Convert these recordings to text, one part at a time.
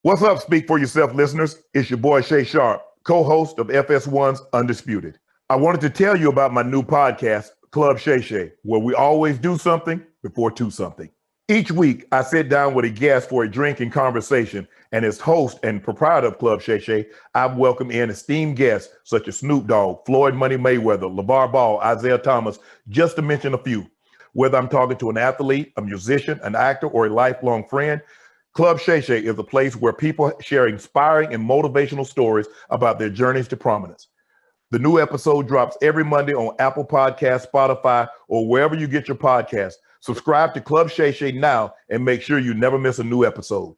What's up, Speak For Yourself listeners? It's your boy Shay Sharp, co-host of FS1's Undisputed. I wanted to tell you about my new podcast, Club Shay Shay, where we always do something before two something. Each week, I sit down with a guest for a drink and conversation, and as host and proprietor of Club Shay Shay, I've welcomed in esteemed guests such as Snoop Dogg, Floyd Money Mayweather, LeVar Ball, Isaiah Thomas, just to mention a few. Whether I'm talking to an athlete, a musician, an actor, or a lifelong friend, Club Shay Shay is a place where people share inspiring and motivational stories about their journeys to prominence. The new episode drops every Monday on Apple Podcasts, Spotify, or wherever you get your podcasts. Subscribe to Club Shay Shay now and make sure you never miss a new episode.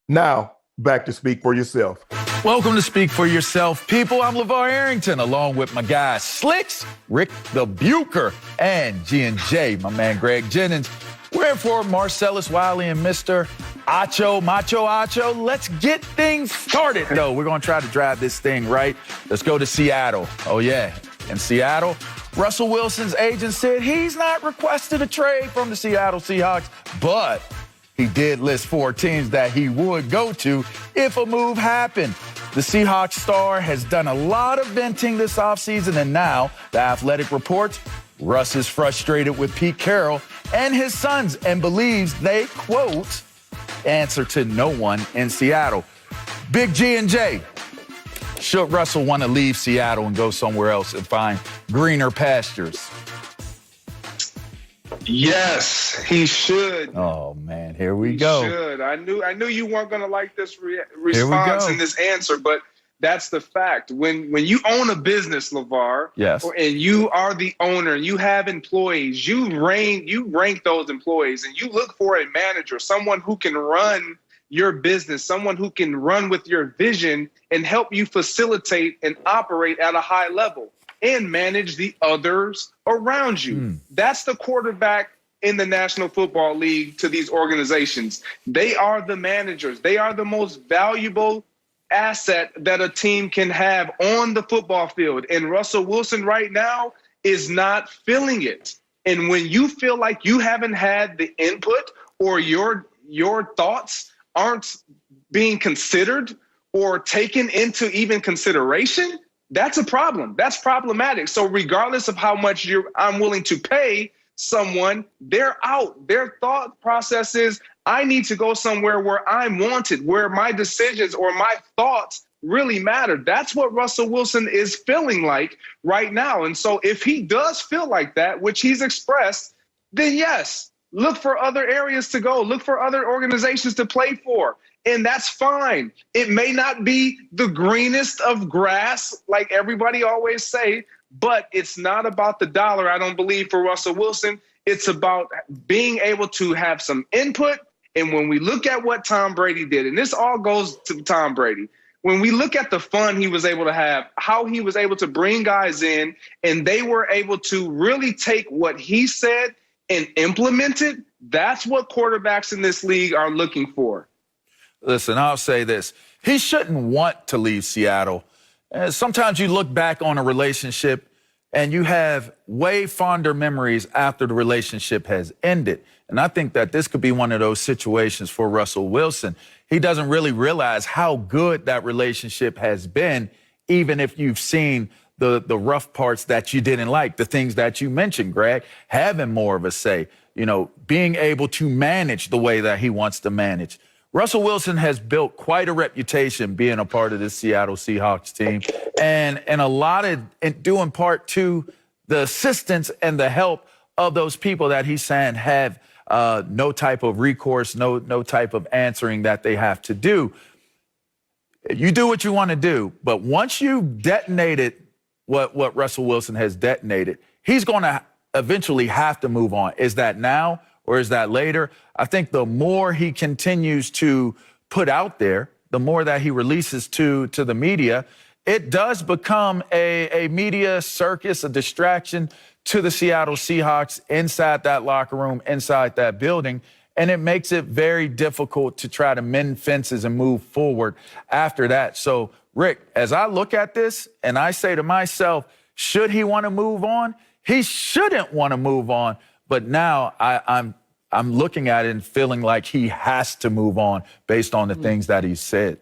Now, back to Speak For Yourself. Welcome to Speak For Yourself, people. I'm LeVar Arrington, along with my guys Slicks, Rick the Bucher, and G&J, my man Greg Jennings. We're in for Marcellus Wiley and Mr. Macho Acho. Let's get things started. No, we're going to try to drive this thing right. Let's go to Seattle. Oh, yeah. In Seattle, Russell Wilson's agent said he's not requested a trade from the Seattle Seahawks, but he did list 4 teams that he would go to if a move happened. The Seahawks star has done a lot of venting this offseason, and now The Athletic reports Russ is frustrated with Pete Carroll and his sons and believes they, quote, answer to no one in Seattle. Big G&J, should Russell want to leave Seattle and go somewhere else and find greener pastures? Yes, he should. Oh, man, here we go. He should. I knew you weren't going to like this response and this answer, but that's the fact. When you own a business, LeVar, yes, and you are the owner and you have employees, you rank those employees and you look for a manager, someone who can run your business, someone who can run with your vision and help you facilitate and operate at a high level and manage the others around you. That's the quarterback in the National Football League to these organizations. They are the managers. They are the most valuable asset that a team can have on the football field. And Russell Wilson right now is not feeling it. And when you feel like you haven't had the input or your thoughts aren't being considered or taken into even consideration, that's a problem. That's problematic. So regardless of how much I'm willing to pay someone, they're out. Their thought process is, I need to go somewhere where I'm wanted, where my decisions or my thoughts really matter. That's what Russell Wilson is feeling like right now. And so if he does feel like that, which he's expressed, then yes, look for other areas to go. Look for other organizations to play for. And that's fine. It may not be the greenest of grass, like everybody always say, but it's not about the dollar, I don't believe, for Russell Wilson. It's about being able to have some input. And when we look at what Tom Brady did, and this all goes to Tom Brady, when we look at the fun he was able to have, how he was able to bring guys in, and they were able to really take what he said and implement it, that's what quarterbacks in this league are looking for. Listen, I'll say this. He shouldn't want to leave Seattle. Sometimes you look back on a relationship and you have way fonder memories after the relationship has ended. And I think that this could be one of those situations for Russell Wilson. He doesn't really realize how good that relationship has been, even if you've seen the rough parts that you didn't like, the things that you mentioned, Greg, having more of a say, being able to manage the way that he wants to manage. Russell Wilson has built quite a reputation being a part of this Seattle Seahawks team, and a lot of due in part to the assistance and the help of those people that he's saying have no type of recourse, no type of answering that they have to do. You do what you want to do, but once you detonated what Russell Wilson has detonated, he's going to eventually have to move on. Is that now or is that later? I think the more he continues to put out there, the more that he releases to the media, it does become a media circus, a distraction to the Seattle Seahawks inside that locker room, inside that building. And it makes it very difficult to try to mend fences and move forward after that. So, Rick, as I look at this and I say to myself, should he want to move on? He shouldn't want to move on. But now I I'm looking at it and feeling like he has to move on based on the things that he said.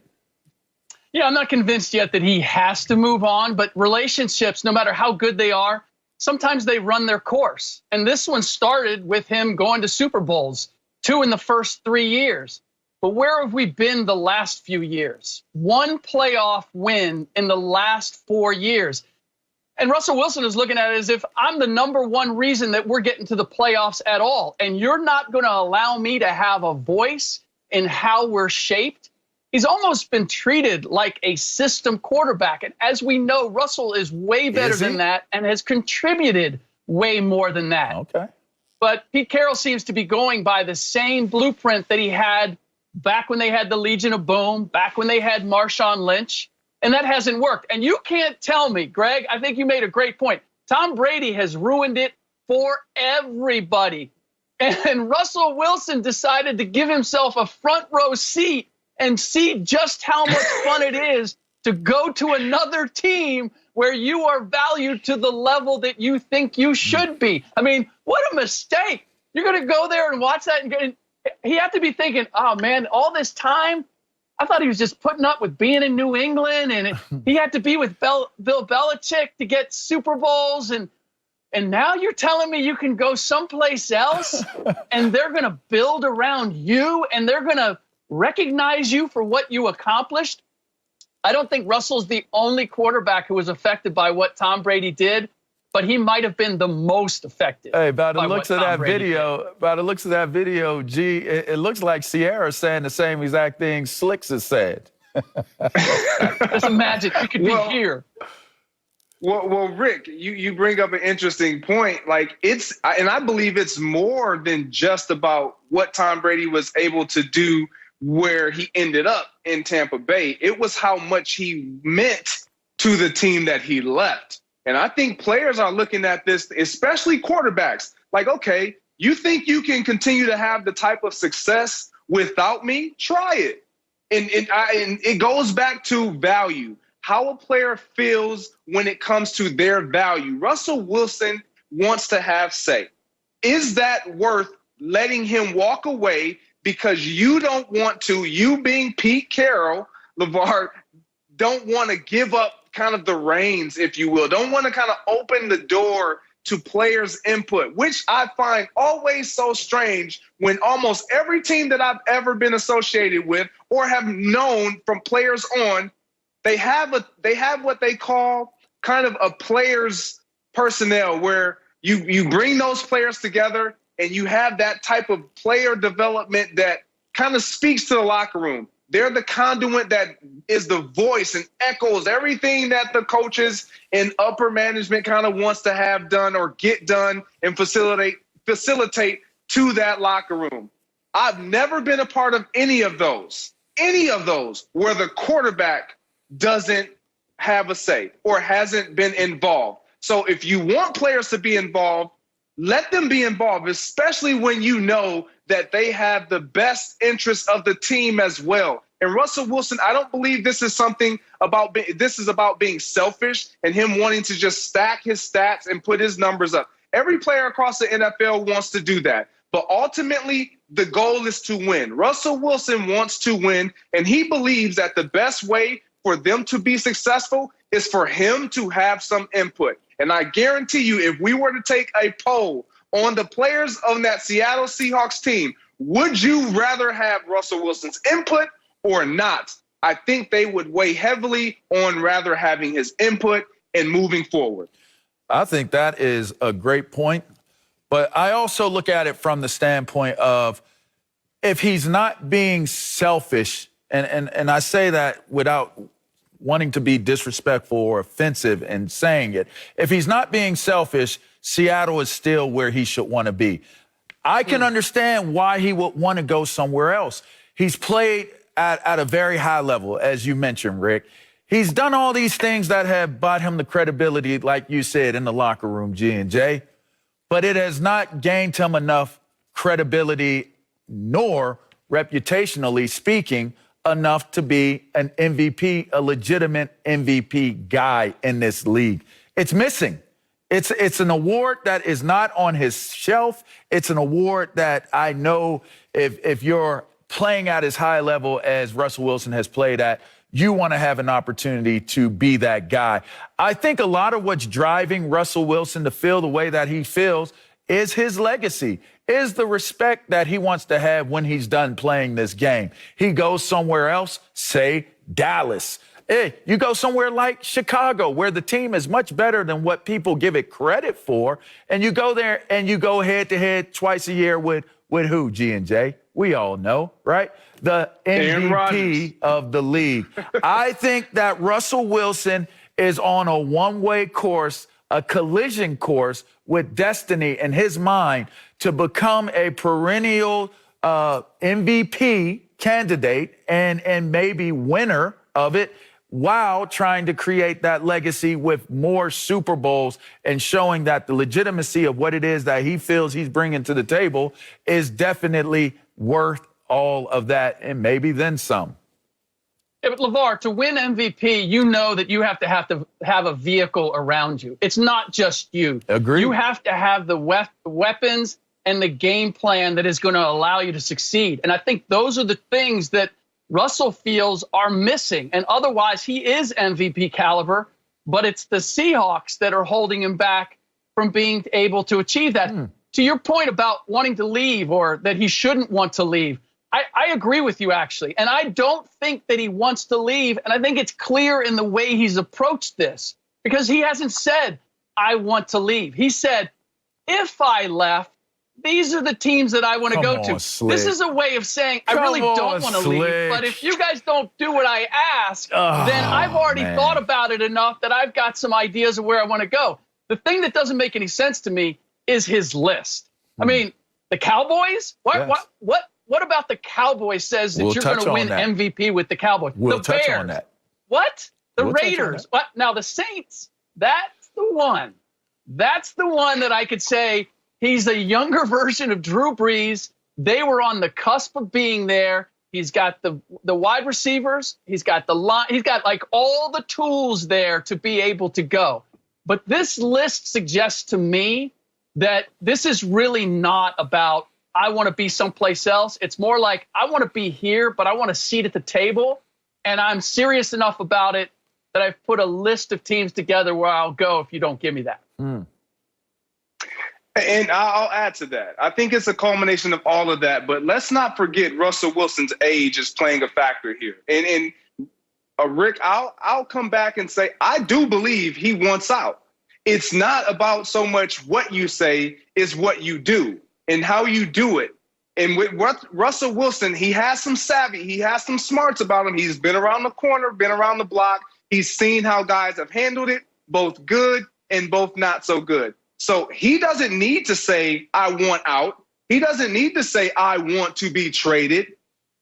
Yeah, I'm not convinced yet that he has to move on, but relationships, no matter how good they are, sometimes they run their course. And this one started with him going to Super Bowls, 2 in the first 3 years. But where have we been the last few years? 1 playoff win in the last 4 years. And Russell Wilson is looking at it as if I'm the #1 reason that we're getting to the playoffs at all. And you're not going to allow me to have a voice in how we're shaped. He's almost been treated like a system quarterback. And as we know, Russell is way better than that and has contributed way more than that. Okay. But Pete Carroll seems to be going by the same blueprint that he had back when they had the Legion of Boom, back when they had Marshawn Lynch, and that hasn't worked. And you can't tell me, Greg, I think you made a great point. Tom Brady has ruined it for everybody. And Russell Wilson decided to give himself a front row seat and see just how much fun it is to go to another team where you are valued to the level that you think you should be. I mean, what a mistake. You're going to go there and watch that and he had to be thinking, oh, man, all this time, I thought he was just putting up with being in New England, and he had to be with Bill Belichick to get Super Bowls, and now you're telling me you can go someplace else, and they're going to build around you, and they're going to recognize you for what you accomplished. I don't think Russell's the only quarterback who was affected by what Tom Brady did, but he might have been the most affected. Hey, by the looks of that video, G, it looks like Sierra's saying the same exact thing Slicks has said. Just imagine, you could be here. Well, Rick, you bring up an interesting point. Like and I believe it's more than just about what Tom Brady was able to do where he ended up in Tampa Bay. It was how much he meant to the team that he left. And I think players are looking at this, especially quarterbacks, like, okay, you think you can continue to have the type of success without me? Try it. And it goes back to value, how a player feels when it comes to their value. Russell Wilson wants to have say. Is that worth letting him walk away because you don't want to, you being Pete Carroll, LeVar, don't want to give up kind of the reins, if you will, don't want to kind of open the door to players' input, which I find always so strange when almost every team that I've ever been associated with or have known from players on, they have what they call kind of a players personnel where you bring those players together and you have that type of player development that kind of speaks to the locker room. They're the conduit that is the voice and echoes everything that the coaches and upper management kind of wants to have done or get done and facilitate to that locker room. I've never been a part of any of those where the quarterback doesn't have a say or hasn't been involved. So if you want players to be involved, let them be involved, especially when you know that they have the best interest of the team as well. And Russell Wilson, I don't believe this is about being selfish and him wanting to just stack his stats and put his numbers up. Every player across the NFL wants to do that. But ultimately, the goal is to win. Russell Wilson wants to win, and he believes that the best way for them to be successful is for him to have some input. And I guarantee you, if we were to take a poll on the players on that Seattle Seahawks team, would you rather have Russell Wilson's input or not? I think they would weigh heavily on rather having his input and moving forward. I think that is a great point. But I also look at it from the standpoint of if he's not being selfish, and I say that without wanting to be disrespectful or offensive in saying it. If he's not being selfish, Seattle is still where he should want to be. I can understand why he would want to go somewhere else. He's played at a very high level, as you mentioned, Rick. He's done all these things that have bought him the credibility, like you said, in the locker room, G&J. But it has not gained him enough credibility, nor reputationally speaking, enough to be an MVP, a legitimate MVP guy in this league. It's missing. It's an award that is not on his shelf. It's an award that I know if you're playing at as high level as Russell Wilson has played at, you want to have an opportunity to be that guy. I think a lot of what's driving Russell Wilson to feel the way that he feels is his legacy, is the respect that he wants to have when he's done playing this game. He goes somewhere else, say Dallas. Hey, you go somewhere like Chicago, where the team is much better than what people give it credit for, and you go there and you go head-to-head twice a year with who, G&J? We all know, right? The MVP of the league. I think that Russell Wilson is on a one-way course, a collision course with destiny in his mind to become a perennial MVP candidate and maybe winner of it, while trying to create that legacy with more Super Bowls and showing that the legitimacy of what it is that he feels he's bringing to the table is definitely worth all of that and maybe then some. Yeah, but LeVar, to win MVP, you know that you have to have a vehicle around you. It's not just you. Agreed. You have to have the weapons and the game plan that is going to allow you to succeed. And I think those are the things that Russell feels are missing. And otherwise, he is MVP caliber, but it's the Seahawks that are holding him back from being able to achieve that. To your point about wanting to leave or that he shouldn't want to leave, I agree with you, actually. And I don't think that he wants to leave. And I think it's clear in the way he's approached this, because he hasn't said, I want to leave. He said, if I left, these are the teams that I want to go to. Slick. This is a way of saying, I really don't want to leave, but if you guys don't do what I ask, then I've already thought about it enough that I've got some ideas of where I want to go. The thing that doesn't make any sense to me is his list. I mean, the Cowboys? What about the Cowboys says that you're going to win MVP with the Cowboys? We'll the touch Bears. on that. What? The Raiders. What? Now, the Saints, that's the one. That's the one that I could say he's a younger version of Drew Brees. They were on the cusp of being there. He's got the wide receivers. He's got the line. He's got like all the tools there to be able to go. But this list suggests to me that this is really not about, I want to be someplace else. It's more like, I want to be here, but I want a seat at the table. And I'm serious enough about it that I've put a list of teams together where I'll go if you don't give me that. And I'll add to that. I think it's a culmination of all of that. But let's not forget Russell Wilson's age is playing a factor here. And Rick, I'll come back and say, I do believe he wants out. It's not about so much what you say, is what you do and how you do it. And with Russell Wilson, he has some savvy. He has some smarts about him. He's been around the corner, been around the block. He's seen how guys have handled it, both good and both not so good. So he doesn't need to say, I want out. He doesn't need to say, I want to be traded.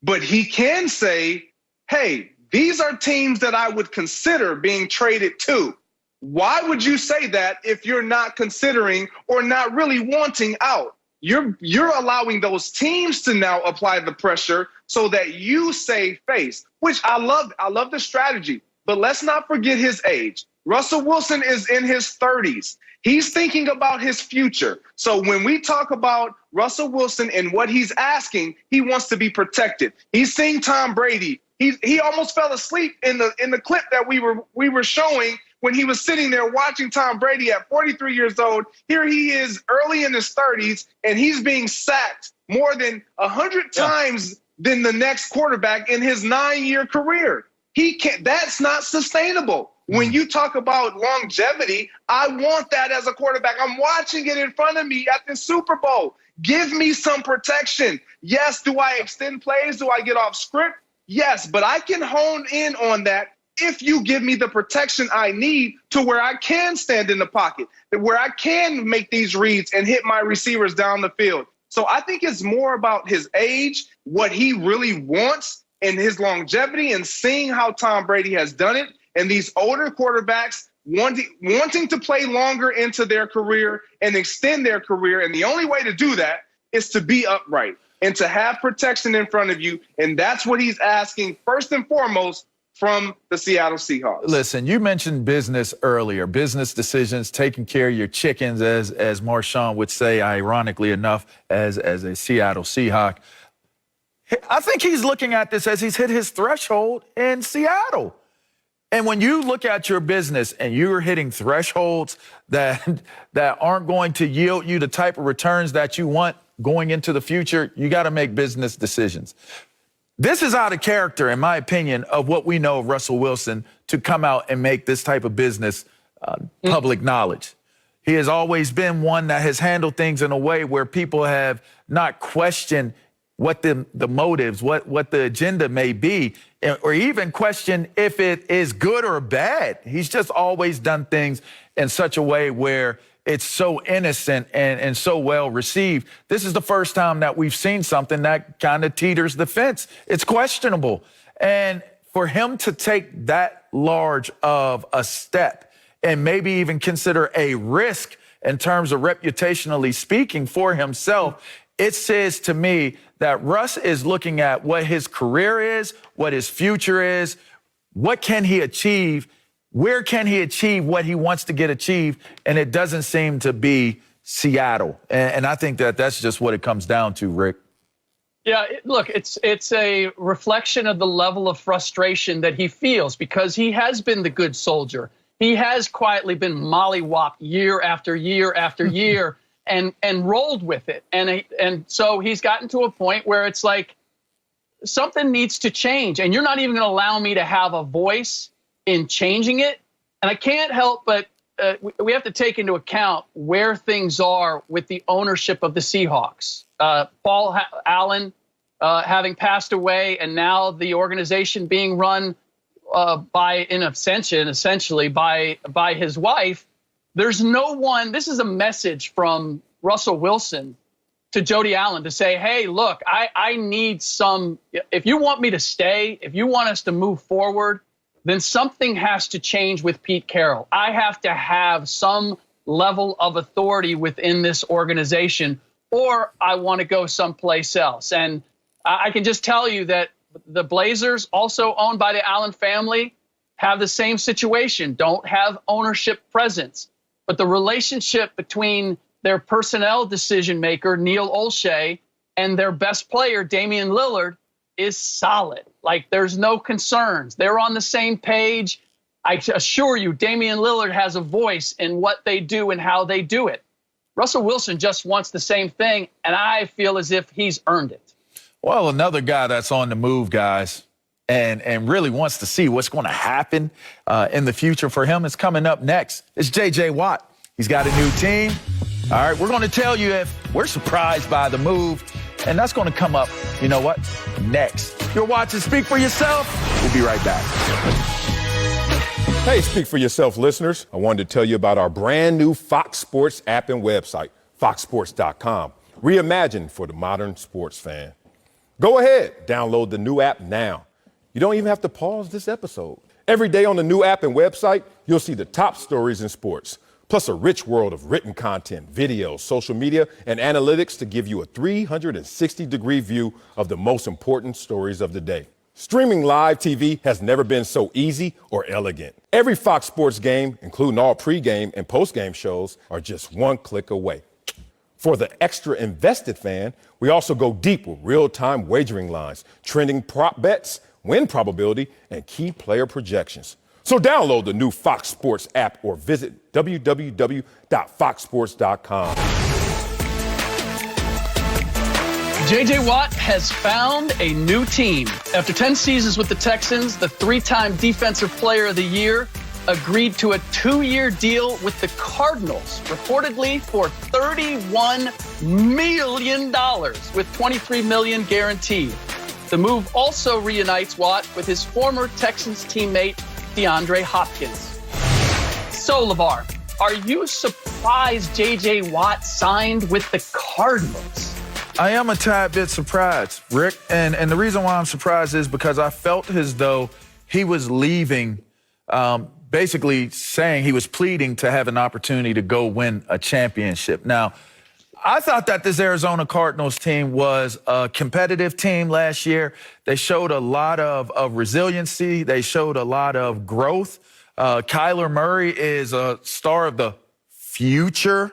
But he can say, hey, these are teams that I would consider being traded to. Why would you say that if you're not considering or not really wanting out? You're allowing those teams to now apply the pressure so that you save face, which I love. I love the strategy. But let's not forget his age. Russell Wilson is in his 30s. He's thinking about his future. So when we talk about Russell Wilson and what he's asking, he wants to be protected. He's seeing Tom Brady. He almost fell asleep in the clip that we were showing when he was sitting there watching Tom Brady at 43 years old. Here he is early in his 30s, and he's being sacked more than 100 times than the next quarterback in his 9-year career. That's not sustainable. When you talk about longevity, I want that as a quarterback. I'm watching it in front of me at the Super Bowl. Give me some protection. Yes, do I extend plays? Do I get off script? Yes, but I can hone in on that if you give me the protection I need to where I can stand in the pocket, where I can make these reads and hit my receivers down the field. So I think it's more about his age, what he really wants, and his longevity, and seeing how Tom Brady has done it. And these older quarterbacks wanting to play longer into their career and extend their career. And the only way to do that is to be upright and to have protection in front of you. And that's what he's asking first and foremost from the Seattle Seahawks. Listen, you mentioned business earlier, business decisions, taking care of your chickens, as Marshawn would say, ironically enough, as a Seattle Seahawk. I think he's looking at this as he's hit his threshold in Seattle. And when you look at your business and you're hitting thresholds that aren't going to yield you the type of returns that you want going into the future, you got to make business decisions. This is out of character, in my opinion, of what we know of Russell Wilson to come out and make this type of business public knowledge. He has always been one that has handled things in a way where people have not questioned what the motives, what the agenda may be, or even question if it is good or bad. He's just always done things in such a way where it's so innocent and so well received. This is the first time that we've seen something that kind of teeters the fence. It's questionable. And for him to take that large of a step and maybe even consider a risk in terms of reputationally speaking for himself, it says to me that Russ is looking at what his career is, what his future is, what can he achieve, where can he achieve what he wants to get achieved, and it doesn't seem to be Seattle. And I think that that's just what it comes down to, Rick. Yeah, look, it's a reflection of the level of frustration that he feels because he has been the good soldier. He has quietly been mollywopped year after year after year and rolled with it. And so he's gotten to a point where it's like something needs to change, and you're not even going to allow me to have a voice in changing it. And I can't help but we have to take into account where things are with the ownership of the Seahawks. Paul Allen having passed away, and now the organization being run by, in absentia, essentially by his wife. There's no one. This is a message from Russell Wilson to Jody Allen to say, hey, look, I need some. If you want me to stay, if you want us to move forward, then something has to change with Pete Carroll. I have to have some level of authority within this organization, or I want to go someplace else. And I can just tell you that the Blazers, also owned by the Allen family, have the same situation, don't have ownership presence. But the relationship between their personnel decision maker, Neil Olshey, and their best player, Damian Lillard, is solid. Like, there's no concerns. They're on the same page. I assure you, Damian Lillard has a voice in what they do and how they do it. Russell Wilson just wants the same thing, and I feel as if he's earned it. Well, another guy that's on the move, guys, and really wants to see what's going to happen in the future for him is coming up next. It's J.J. Watt. He's got a new team. All right, we're going to tell you if we're surprised by the move, and that's going to come up, you know what, next. You're watching Speak for Yourself. We'll be right back. Hey, Speak for Yourself listeners. I wanted to tell you about our brand new Fox Sports app and website, foxsports.com. Reimagined for the modern sports fan. Go ahead, download the new app now. You don't even have to pause this episode. Every day on the new app and website, you'll see the top stories in sports, plus a rich world of written content, videos, social media, and analytics to give you a 360-degree view of the most important stories of the day. Streaming live TV has never been so easy or elegant. Every Fox Sports game, including all pregame and postgame shows, are just one click away. For the extra invested fan, we also go deep with real-time wagering lines, trending prop bets, win probability, and key player projections. So download the new Fox Sports app or visit www.foxsports.com. J.J. Watt has found a new team. After 10 seasons with the Texans, the three-time Defensive Player of the Year agreed to a 2-year deal with the Cardinals, reportedly for $31 million, with $23 million guaranteed. The move also reunites Watt with his former Texans teammate, DeAndre Hopkins. So, LeVar, are you surprised J.J. Watt signed with the Cardinals? I am a tad bit surprised, Rick. And the reason why I'm surprised is because I felt as though he was leaving, basically saying he was pleading to have an opportunity to go win a championship. Now, I thought that this Arizona Cardinals team was a competitive team last year. They showed a lot of resiliency. They showed a lot of growth. Kyler Murray is a star of the future.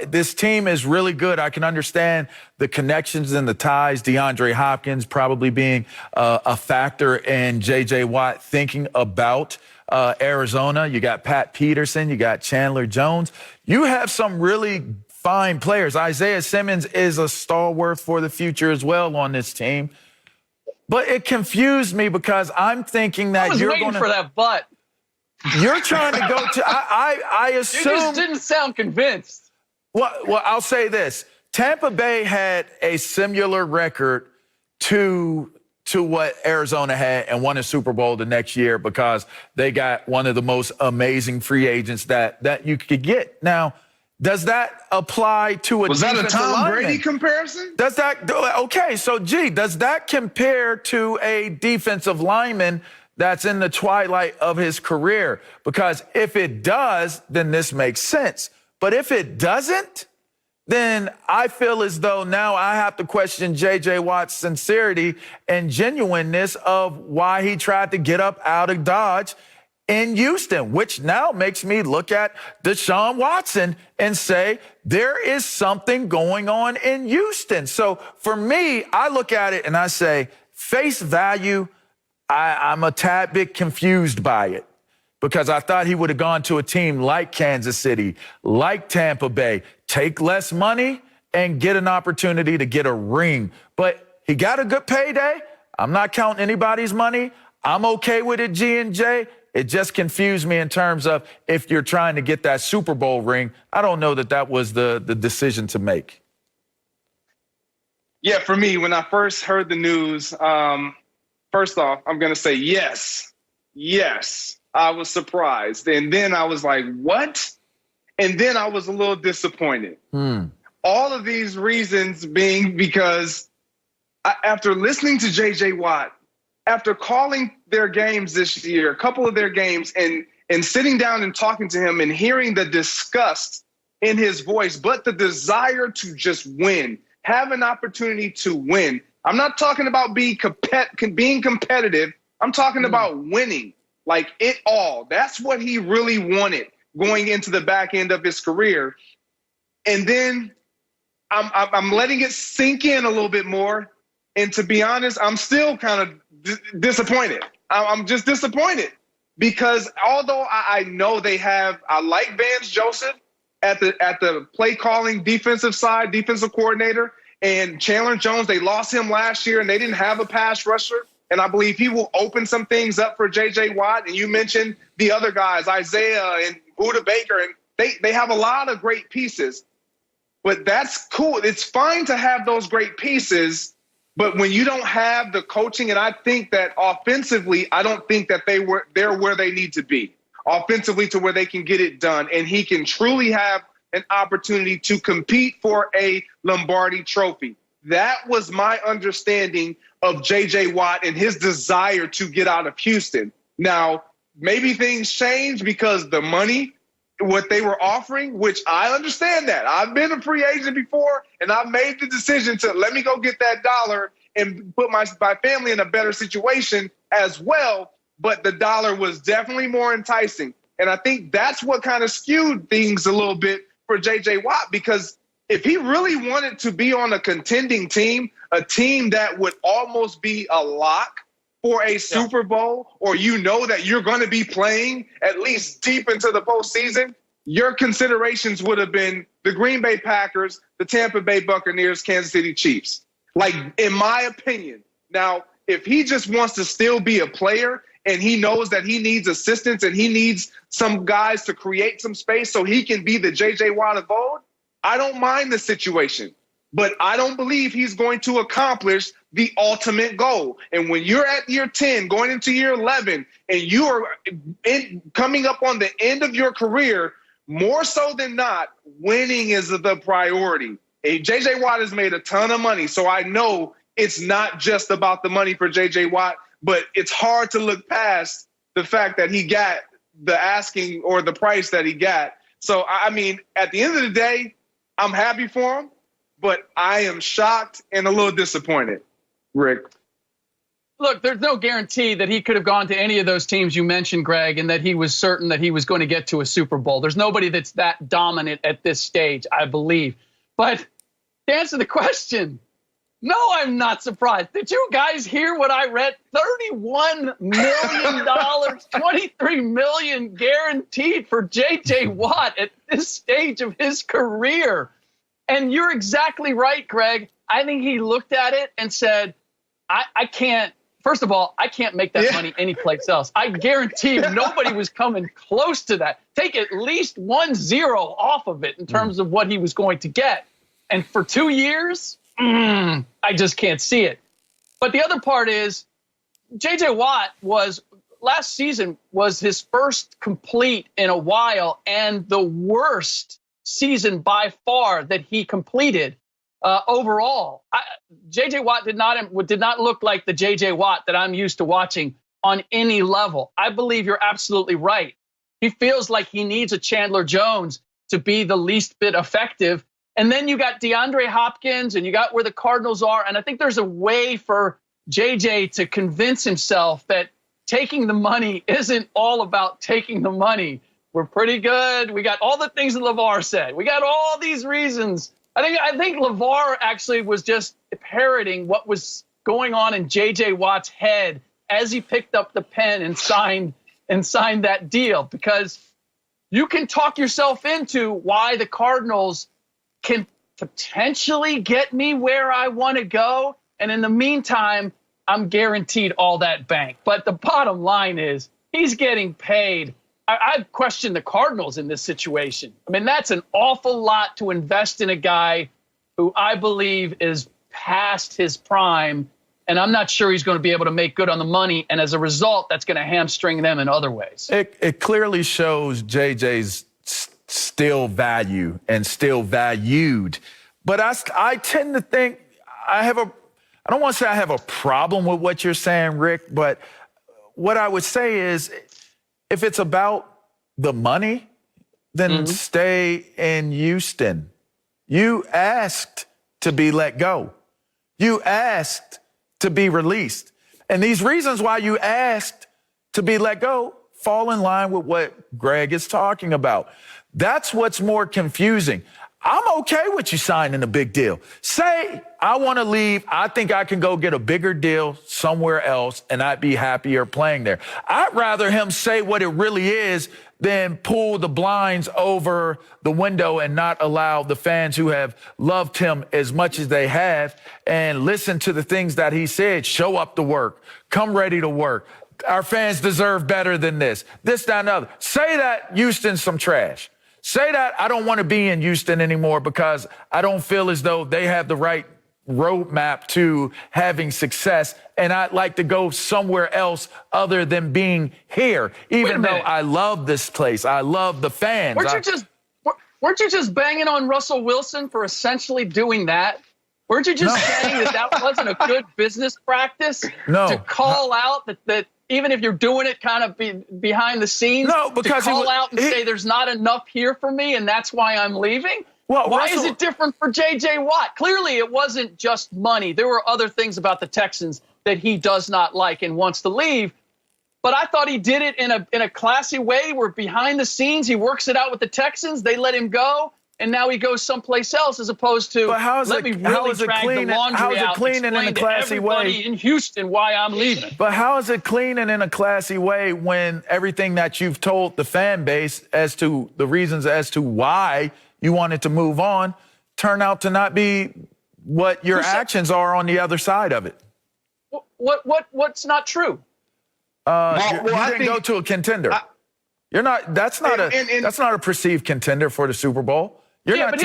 This team is really good. I can understand the connections and the ties. DeAndre Hopkins probably being a factor in J.J. Watt thinking about Arizona. You got Pat Peterson. You got Chandler Jones. You have some really fine players. Isaiah Simmons is a stalwart for the future as well on this team. But it confused me because I'm thinking that you're waiting for that butt. You're trying to go to. I assume you just didn't sound convinced. Well, I'll say this: Tampa Bay had a similar record to what Arizona had and won a Super Bowl the next year because they got one of the most amazing free agents that you could get. Now, does that apply to a Was that a Tom lineman? Brady comparison? Does that okay? So, does that compare to a defensive lineman that's in the twilight of his career? Because if it does, then this makes sense. But if it doesn't, then I feel as though now I have to question J.J. Watt's sincerity and genuineness of why he tried to get up out of Dodge in Houston, which now makes me look at Deshaun Watson and say there is something going on in Houston. So for me, I look at it and I say, face value, I'm a tad bit confused by it because I thought he would have gone to a team like Kansas City, like Tampa Bay, take less money and get an opportunity to get a ring. But he got a good payday. I'm not counting anybody's money. I'm okay with it, G&J. It just confused me in terms of if you're trying to get that Super Bowl ring. I don't know that was the decision to make. Yeah, for me, when I first heard the news, first off, I'm going to say yes. I was surprised. And then I was like, what? And then I was a little disappointed. All of these reasons being because after listening to J.J. Watt, after calling their games this year, a couple of their games, and sitting down and talking to him and hearing the disgust in his voice, but the desire to just win, have an opportunity to win. I'm not talking about being competitive. I'm talking about winning, like it all. That's what he really wanted going into the back end of his career. And then I'm letting it sink in a little bit more. And to be honest, I'm still kind of disappointed. I'm just disappointed because although I know I like Vance Joseph at the play calling defensive side, defensive coordinator, and Chandler Jones, they lost him last year and they didn't have a pass rusher. And I believe he will open some things up for J.J. Watt. And you mentioned the other guys, Isaiah and Buda Baker, and they have a lot of great pieces. But that's cool. It's fine to have those great pieces. But when you don't have the coaching, and I think that offensively, I don't think that they're where they need to be offensively to where they can get it done. And he can truly have an opportunity to compete for a Lombardi trophy. That was my understanding of J.J. Watt and his desire to get out of Houston. Now, maybe things change because the money, what they were offering, which I understand that. I've been a free agent before, and I've made the decision to let me go get that dollar and put my family in a better situation as well. But the dollar was definitely more enticing. And I think that's what kind of skewed things a little bit for J.J. Watt, because if he really wanted to be on a contending team, a team that would almost be a lock for a Super Bowl, or you know that you're going to be playing at least deep into the postseason, your considerations would have been the Green Bay Packers, the Tampa Bay Buccaneers, Kansas City Chiefs. Like, in my opinion. Now, if he just wants to still be a player and he knows that he needs assistance and he needs some guys to create some space so he can be the J.J. Watt of old, I don't mind the situation. But I don't believe he's going to accomplish the ultimate goal. And when you're at year 10, going into year 11, and you are coming up on the end of your career, more so than not, winning is the priority. And J.J. Watt has made a ton of money, so I know it's not just about the money for J.J. Watt, but it's hard to look past the fact that he got the asking or the price that he got. So, I mean, at the end of the day, I'm happy for him, but I am shocked and a little disappointed, Rick. Look, there's no guarantee that he could have gone to any of those teams you mentioned, Greg, and that he was certain that he was going to get to a Super Bowl. There's nobody that's that dominant at this stage, I believe. But to answer the question, no, I'm not surprised. Did you guys hear what I read? $31 million, $23 million guaranteed for J.J. Watt at this stage of his career. And you're exactly right, Greg. I think he looked at it and said, I can't. First of all, I can't make that money anyplace else. I guarantee you nobody was coming close to that. Take at least 1-0 off of it in terms of what he was going to get. And for 2 years, I just can't see it. But the other part is J.J. Watt last season was his first complete in a while and the worst season by far that he completed overall. J.J. Watt did not look like the J.J. Watt that I'm used to watching on any level. I believe you're absolutely right. He feels like he needs a Chandler Jones to be the least bit effective. And then you got DeAndre Hopkins and you got where the Cardinals are. And I think there's a way for J.J. to convince himself that taking the money isn't all about taking the money. We're pretty good. We got all the things that LeVar said. We got all these reasons. I think LeVar actually was just parroting what was going on in J.J. Watt's head as he picked up the pen and signed that deal, because you can talk yourself into why the Cardinals can potentially get me where I want to go. And in the meantime, I'm guaranteed all that bank. But the bottom line is he's getting paid. I've questioned the Cardinals in this situation. I mean, that's an awful lot to invest in a guy who I believe is past his prime, and I'm not sure he's going to be able to make good on the money. And as a result, that's going to hamstring them in other ways. It clearly shows JJ's still value and still valued. But I tend to think I don't want to say I have a problem with what you're saying, Rick, but what I would say is, if it's about the money, then stay in Houston. You asked to be let go. You asked to be released. And these reasons why you asked to be let go fall in line with what Greg is talking about. That's what's more confusing. I'm okay with you signing a big deal. Say, I want to leave. I think I can go get a bigger deal somewhere else and I'd be happier playing there. I'd rather him say what it really is than pull the blinds over the window and not allow the fans who have loved him as much as they have and listen to the things that he said. Show up to work. Come ready to work. Our fans deserve better than this. This, that, and other. Say that Houston's some trash. Say that I don't want to be in Houston anymore because I don't feel as though they have the right roadmap to having success, and I'd like to go somewhere else other than being here, even though I love this place. I love the fans. Weren't you just banging on Russell Wilson for essentially doing that? Weren't you just saying that wasn't a good business practice to call out that even if you're doing it kind of behind the scenes, because to call out and say there's not enough here for me and that's why I'm leaving? Well, why is it different for J.J. Watt? Clearly, it wasn't just money. There were other things about the Texans that he does not like and wants to leave. But I thought he did it in a classy way where behind the scenes he works it out with the Texans. They let him go. And now he goes someplace else as opposed to let me really drag the laundry out and explain to everybody in Houston why I'm leaving. But how is it clean and in a classy way when everything that you've told the fan base as to the reasons as to why you wanted to move on turn out to not be what your actions are on the other side of it? What's not true? You didn't go to a contender. You're not. That's not a perceived contender for the Super Bowl. You're not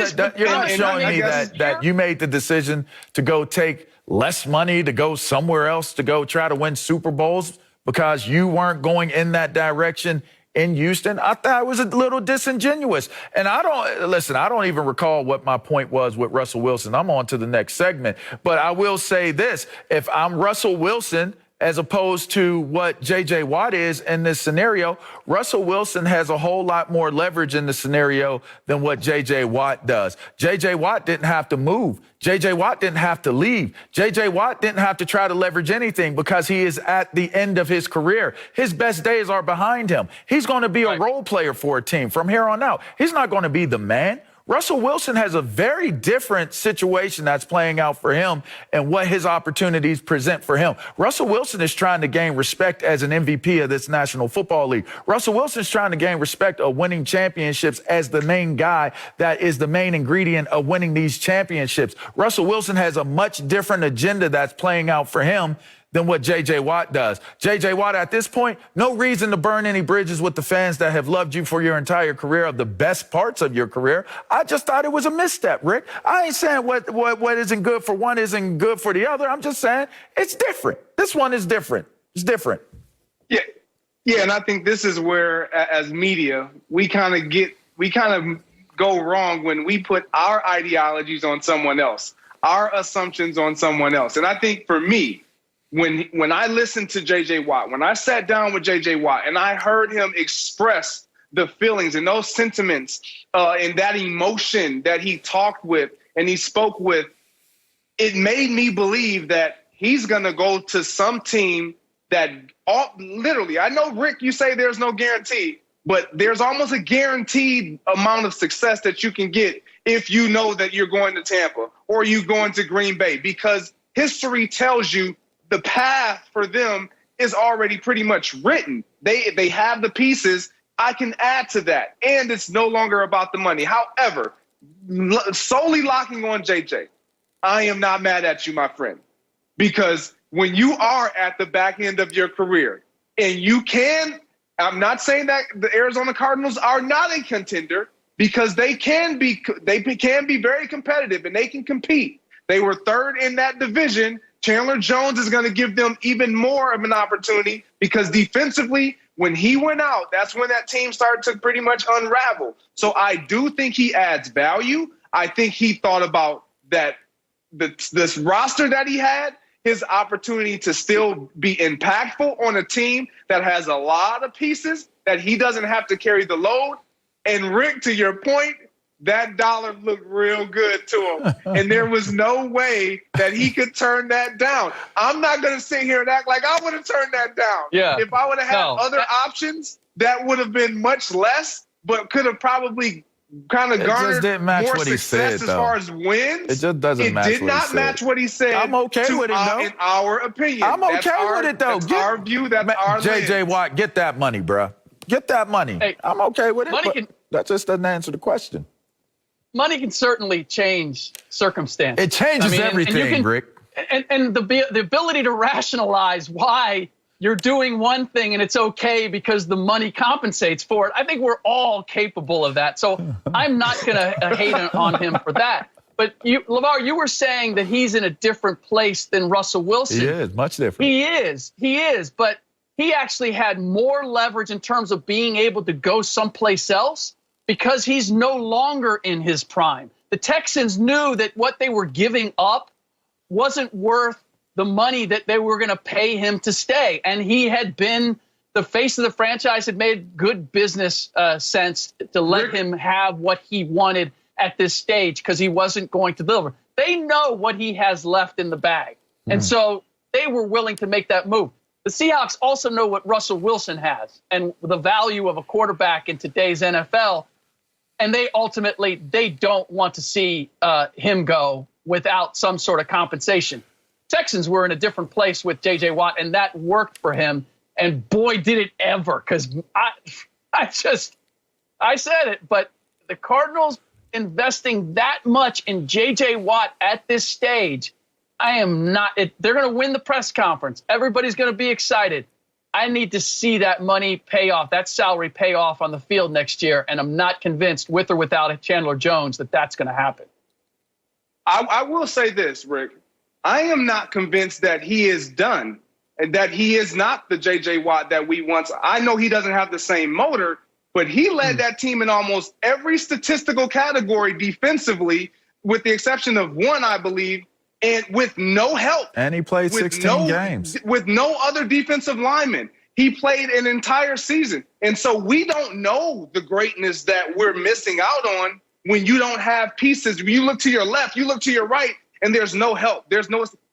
showing me that you made the decision to go take less money to go somewhere else to go try to win Super Bowls because you weren't going in that direction in Houston. I thought it was a little disingenuous. And I don't even recall what my point was with Russell Wilson. I'm on to the next segment. But I will say this. If I'm Russell Wilson as opposed to what J.J. Watt is in this scenario. Russell Wilson has a whole lot more leverage in the scenario than what J.J. Watt does. J.J. Watt didn't have to move. J.J. Watt didn't have to leave. J.J. Watt didn't have to try to leverage anything because he is at the end of his career. His best days are behind him. He's going to be a role player for a team from here on out. He's not going to be the man. Russell Wilson has a very different situation that's playing out for him and what his opportunities present for him. Russell Wilson is trying to gain respect as an MVP of this National Football League. Russell Wilson is trying to gain respect of winning championships as the main guy that is the main ingredient of winning these championships. Russell Wilson has a much different agenda that's playing out for him than what J.J. Watt does. J.J. Watt, at this point, no reason to burn any bridges with the fans that have loved you for your entire career, of the best parts of your career. I just thought it was a misstep, Rick. I ain't saying what isn't good for one isn't good for the other. I'm just saying it's different. This one is different. It's different. Yeah, and I think this is where, as media, we kind of go wrong when we put our ideologies on someone else, our assumptions on someone else. And I think for me, when I listened to J.J. Watt, when I sat down with J.J. Watt and I heard him express the feelings and those sentiments and that emotion that he talked with and he spoke with, it made me believe that he's going to go to some team that literally, I know, Rick, you say there's no guarantee, but there's almost a guaranteed amount of success that you can get if you know that you're going to Tampa or you're going to Green Bay, because history tells you the path for them is already pretty much written. They have the pieces. I can add to that. And it's no longer about the money. However, solely locking on JJ, I am not mad at you, my friend, because when you are at the back end of your career and you can, I'm not saying that the Arizona Cardinals are not a contender, because they can be very competitive and they can compete. They were third in that division. Chandler Jones is going to give them even more of an opportunity, because defensively, when he went out, that's when that team started to pretty much unravel. So I do think he adds value. I think he thought about that this roster that he had, his opportunity to still be impactful on a team that has a lot of pieces, that he doesn't have to carry the load. And Rick, to your point, that dollar looked real good to him. And there was no way that he could turn that down. I'm not going to sit here and act like I would have turned that down. Yeah. If I would have had other options, that would have been much less, but could have probably kind of garnered more success as far as wins. It just doesn't match what he said. It did not match what he said. I'm okay with it, though. In our opinion. I'm okay with it, though. That's our view. That's our J.J. Watt, get that money, bro. Get that money. Hey, I'm okay with it. That just doesn't answer the question. Money can certainly change circumstances. It changes everything, Rick. And the ability to rationalize why you're doing one thing and it's okay because the money compensates for it. I think we're all capable of that. So I'm not going to hate on him for that. But LeVar, you were saying that he's in a different place than Russell Wilson. He is, much different. He is. But he actually had more leverage in terms of being able to go someplace else, because he's no longer in his prime. The Texans knew that what they were giving up wasn't worth the money that they were going to pay him to stay. And he had been the face of the franchise, had made good business sense to let him have what he wanted at this stage, because he wasn't going to deliver. They know what he has left in the bag. And so they were willing to make that move. The Seahawks also know what Russell Wilson has and the value of a quarterback in today's NFL. And they don't want to see him go without some sort of compensation. Texans were in a different place with J.J. Watt, and that worked for him. And boy, did it ever, because I said it, but the Cardinals investing that much in J.J. Watt at this stage, they're going to win the press conference. Everybody's going to be excited. I need to see that money pay off, that salary pay off on the field next year, and I'm not convinced, with or without Chandler Jones, that that's going to happen. I will say this, Rick. I am not convinced that he is done and that he is not the J.J. Watt that we once. I know he doesn't have the same motor, but he led that team in almost every statistical category defensively, with the exception of one, I believe, and with no help. And he played 16 games. With no other defensive lineman. He played an entire season. And so we don't know the greatness that we're missing out on when you don't have pieces. When you look to your left, you look to your right, and there's no help.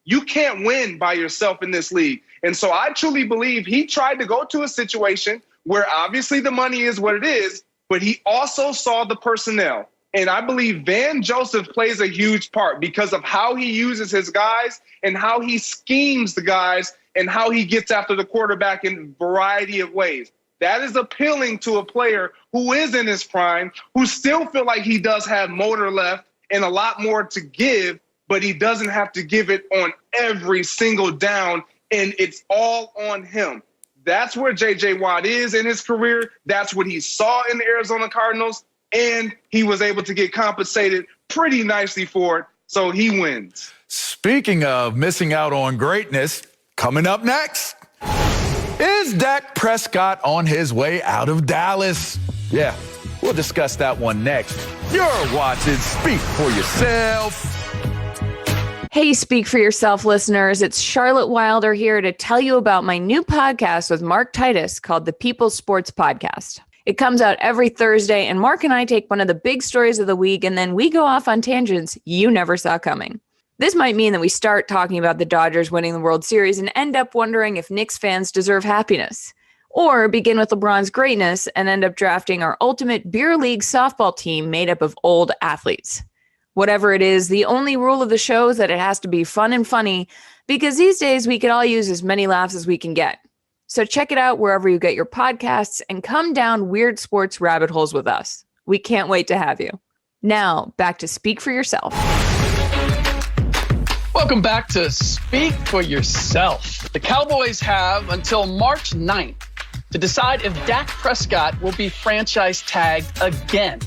You can't win by yourself in this league. And so I truly believe he tried to go to a situation where obviously the money is what it is, but he also saw the personnel. And I believe Van Joseph plays a huge part because of how he uses his guys and how he schemes the guys and how he gets after the quarterback in a variety of ways. That is appealing to a player who is in his prime, who still feel like he does have motor left and a lot more to give, but he doesn't have to give it on every single down, and it's all on him. That's where J.J. Watt is in his career. That's what he saw in the Arizona Cardinals, and he was able to get compensated pretty nicely for it, so he wins. Speaking of missing out on greatness, coming up next, is Dak Prescott on his way out of Dallas? Yeah, we'll discuss that one next. You're watching Speak for Yourself. Hey, Speak for Yourself listeners. It's Charlotte Wilder here to tell you about my new podcast with Mark Titus called the People's Sports Podcast. It comes out every Thursday, and Mark and I take one of the big stories of the week, and then we go off on tangents you never saw coming. This might mean that we start talking about the Dodgers winning the World Series and end up wondering if Knicks fans deserve happiness. Or begin with LeBron's greatness and end up drafting our ultimate beer league softball team made up of old athletes. Whatever it is, the only rule of the show is that it has to be fun and funny, because these days we could all use as many laughs as we can get. So check it out wherever you get your podcasts and come down weird sports rabbit holes with us. We can't wait to have you. Now, back to Speak for Yourself. Welcome back to Speak for Yourself. The Cowboys have until March 9th to decide if Dak Prescott will be franchise tagged again.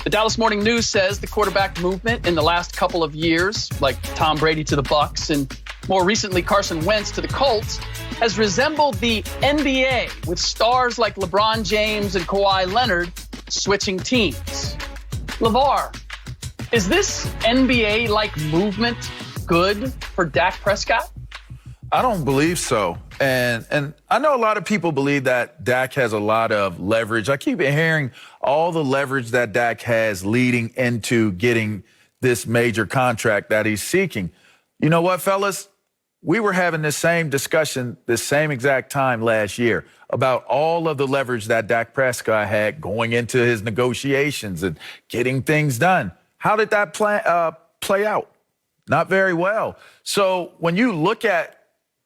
The Dallas Morning News says the quarterback movement in the last couple of years, like Tom Brady to the Bucs and more recently Carson Wentz to the Colts, has resembled the NBA with stars like LeBron James and Kawhi Leonard switching teams. LeVar, is this NBA-like movement good for Dak Prescott? I don't believe so. And I know a lot of people believe that Dak has a lot of leverage. I keep hearing all the leverage that Dak has leading into getting this major contract that he's seeking. You know what, fellas? We were having this same discussion this same exact time last year about all of the leverage that Dak Prescott had going into his negotiations and getting things done. How did that play out? Not very well. So when you look at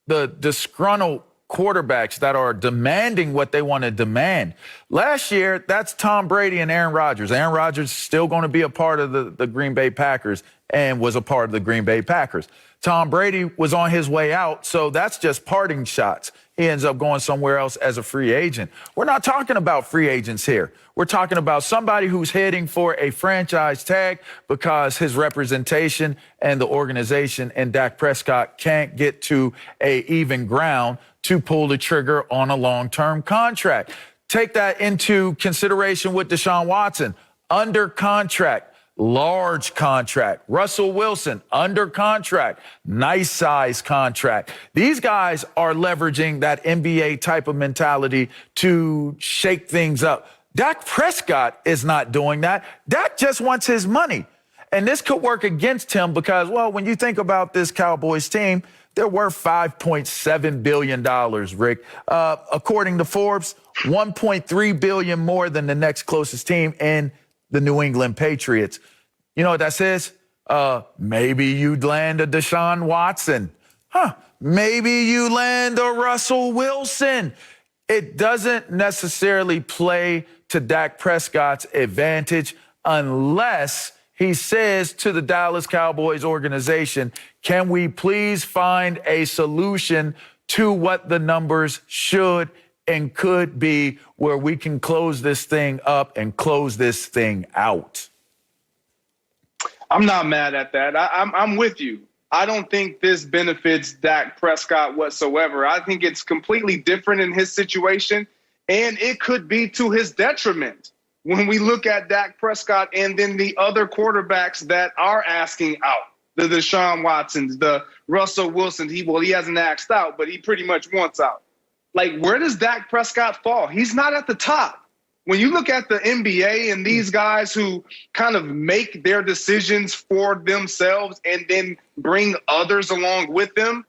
the disgruntled quarterbacks that are demanding what they want to demand. Last year, that's Tom Brady and Aaron Rodgers. Aaron Rodgers is still going to be a part of the Green Bay Packers and was a part of the Green Bay Packers. Tom Brady was on his way out, so that's just parting shots. He ends up going somewhere else as a free agent. We're not talking about free agents here. We're talking about somebody who's heading for a franchise tag because his representation and the organization and Dak Prescott can't get to a even ground to pull the trigger on a long-term contract. Take that into consideration with Deshaun Watson, under contract. Large contract. Russell Wilson, under contract. Nice size contract. These guys are leveraging that NBA type of mentality to shake things up. Dak Prescott is not doing that. Dak just wants his money. And this could work against him because, well, when you think about this Cowboys team, they're worth $5.7 billion, Rick. According to Forbes, $1.3 billion more than the next closest team in the New England Patriots. You know what that says? Maybe you'd land a Deshaun Watson. Maybe you land a Russell Wilson. It doesn't necessarily play to Dak Prescott's advantage unless he says to the Dallas Cowboys organization, can we please find a solution to what the numbers should and could be where we can close this thing up and close this thing out? I'm not mad at that. I'm with you. I don't think this benefits Dak Prescott whatsoever. I think it's completely different in his situation, and it could be to his detriment when we look at Dak Prescott and then the other quarterbacks that are asking out. the Deshaun Watsons, the Russell Wilsons. He hasn't axed out, but he pretty much wants out. Like, where does Dak Prescott fall? He's not at the top. When you look at the NBA and these guys who kind of make their decisions for themselves and then bring others along with them,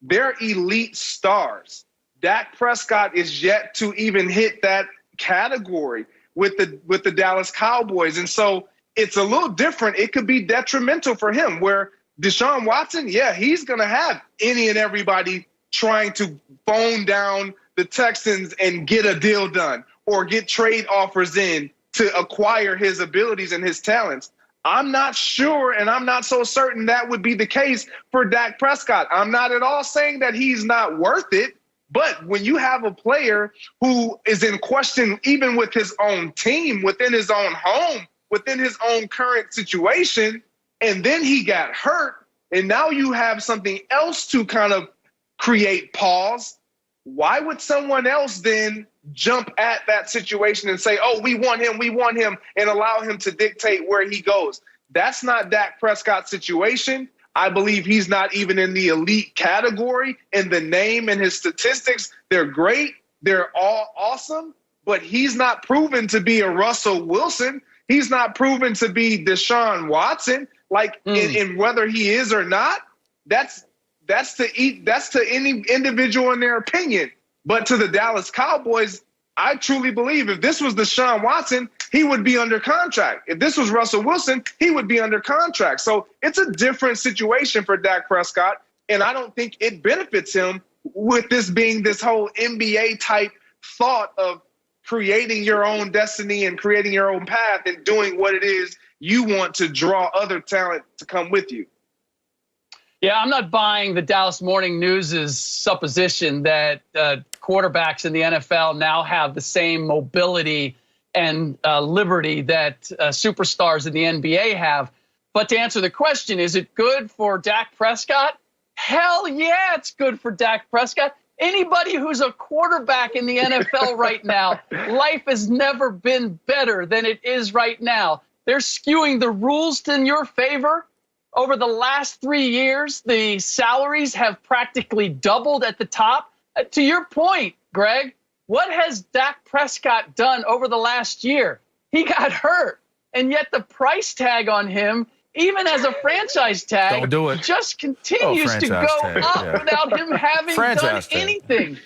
they're elite stars. Dak Prescott is yet to even hit that category with the Dallas Cowboys. And so it's a little different. It could be detrimental for him, where Deshaun Watson, yeah, he's going to have any and everybody trying to phone down the Texans and get a deal done or get trade offers in to acquire his abilities and his talents. I'm not sure, and I'm not so certain that would be the case for Dak Prescott. I'm not at all saying that he's not worth it, but when you have a player who is in question, even with his own team, within his own home, within his own current situation, and then he got hurt, and now you have something else to kind of create pause, why would someone else then jump at that situation and say, oh, we want him, and allow him to dictate where he goes? That's not Dak Prescott's situation. I believe he's not even in the elite category, and the name and his statistics, they're great. They're all awesome, but he's not proven to be a Russell Wilson. He's not proven to be Deshaun Watson. Like, in whether he is or not, that's to any individual in their opinion. But to the Dallas Cowboys, I truly believe if this was Deshaun Watson, he would be under contract. If this was Russell Wilson, he would be under contract. So it's a different situation for Dak Prescott, and I don't think it benefits him with this being this whole NBA type thought of creating your own destiny and creating your own path and doing what it is you want to draw other talent to come with you. Yeah, I'm not buying the Dallas Morning News' supposition that quarterbacks in the NFL now have the same mobility and liberty that superstars in the NBA have. But to answer the question, is it good for Dak Prescott? Hell yeah, it's good for Dak Prescott. Anybody who's a quarterback in the NFL right now, life has never been better than it is right now. They're skewing the rules in your favor. Over the last 3 years, the salaries have practically doubled at the top. To your point, Greg, what has Dak Prescott done over the last year? He got hurt, and yet the price tag on him, even as a franchise tag, Don't do it. just continues to go up without him having done anything.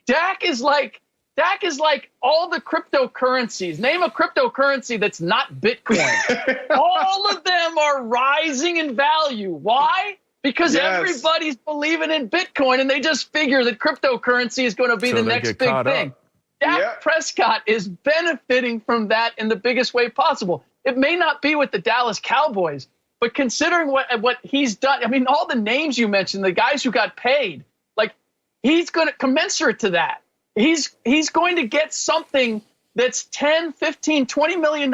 Dak is like all the cryptocurrencies. Name a cryptocurrency that's not Bitcoin. All of them are rising in value. Why? Because everybody's believing in Bitcoin, and they just figure that cryptocurrency is going to be the next big thing. Dak Prescott is benefiting from that in the biggest way possible. It may not be with the Dallas Cowboys, but considering what he's done, I mean, all the names you mentioned, the guys who got paid, like, he's going to commensurate to that. He's going to get something that's $10, $15, $20 million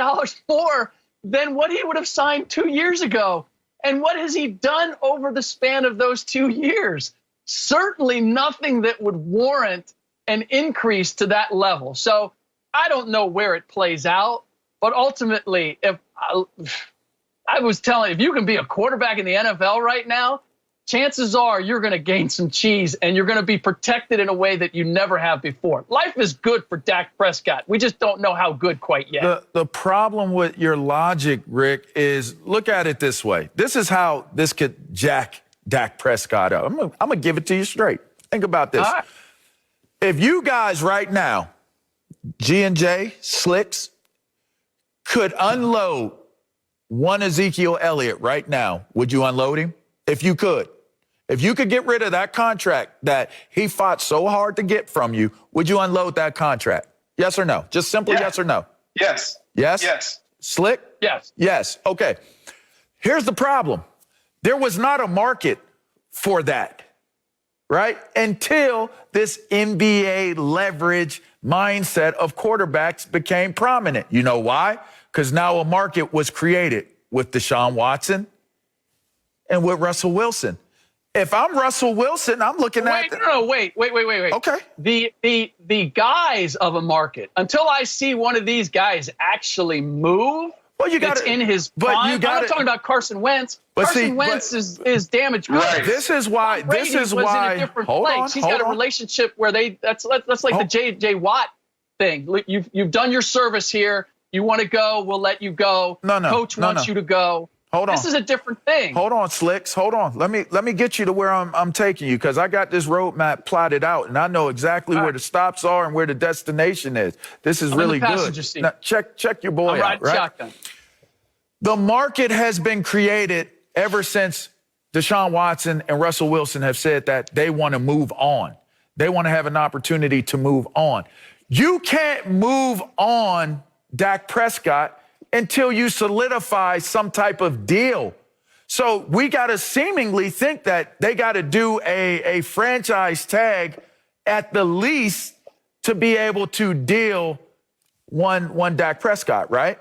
more than what he would have signed 2 years ago. And what has he done over the span of those 2 years? Certainly nothing that would warrant an increase to that level. So I don't know where it plays out, but ultimately, if you can be a quarterback in the NFL right now, chances are you're going to gain some cheese and you're going to be protected in a way that you never have before. Life is good for Dak Prescott. We just don't know how good quite yet. The problem with your logic, Rick, is look at it this way. This is how this could jack Dak Prescott up. I'm going to give it to you straight. Think about this. Right. If you guys right now, G&J, Slicks, could unload one Ezekiel Elliott right now, would you unload him? If you could. If you could get rid of that contract that he fought so hard to get from you, would you unload that contract? Yes or no? Just simply yes or no? Yes. Yes? Yes. Slick? Yes. Yes. Okay. Here's the problem. There was not a market for that, right? Until this NBA leverage mindset of quarterbacks became prominent. You know why? Because now a market was created with Deshaun Watson and with Russell Wilson. If I'm Russell Wilson, I'm looking at... Wait. Okay. The guys of a market, until I see one of these guys actually move, Well, you got it's in his prime. I'm not talking about Carson Wentz. Carson Wentz is damaged goods. Right. This is why. In a different place. He's got a relationship where that's like the J.J. Watt thing. You've done your service here. You want to go? We'll let you go. Coach wants you to go. Hold on. This is a different thing. Hold on, Slicks. Hold on. Let me get you to where I'm taking you, because I got this roadmap plotted out, and I know exactly where the stops are and where the destination is. This is really good. Now, check your boy out, right? Shotgun. The market has been created ever since Deshaun Watson and Russell Wilson have said that they want to move on. They want to have an opportunity to move on. You can't move on Dak Prescott until you solidify some type of deal. So we got to seemingly think that they got to do a franchise tag at the least to be able to deal one Dak Prescott, right?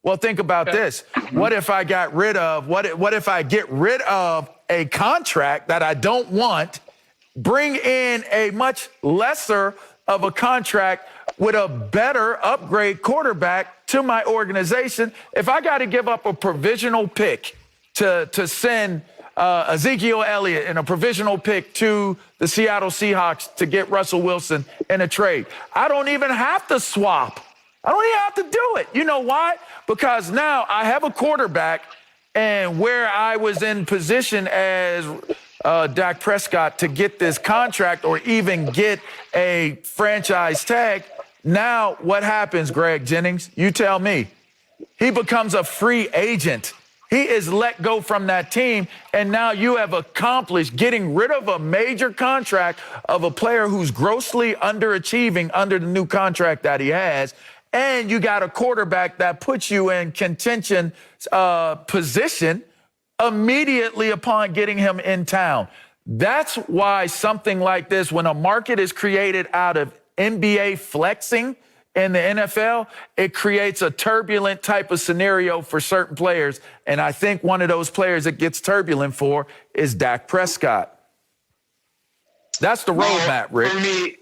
Well, think about this. What if I got rid of, what if I get rid of a contract that I don't want, bring in a much lesser of a contract with a better upgrade quarterback to my organization? If I got to give up a provisional pick to send Ezekiel Elliott and a provisional pick to the Seattle Seahawks to get Russell Wilson in a trade, I don't even have to swap. I don't even have to do it. You know why? Because now I have a quarterback, and where I was in position as Dak Prescott to get this contract or even get a franchise tag, now what happens, Greg Jennings? You tell me. He becomes a free agent. He is let go from that team, and now you have accomplished getting rid of a major contract of a player who's grossly underachieving under the new contract that he has, and you got a quarterback that puts you in contention position immediately upon getting him in town. That's why something like this, when a market is created out of NBA flexing in the NFL, it creates a turbulent type of scenario for certain players. And I think one of those players it gets turbulent for is Dak Prescott. That's the roadmap, Rick. For me,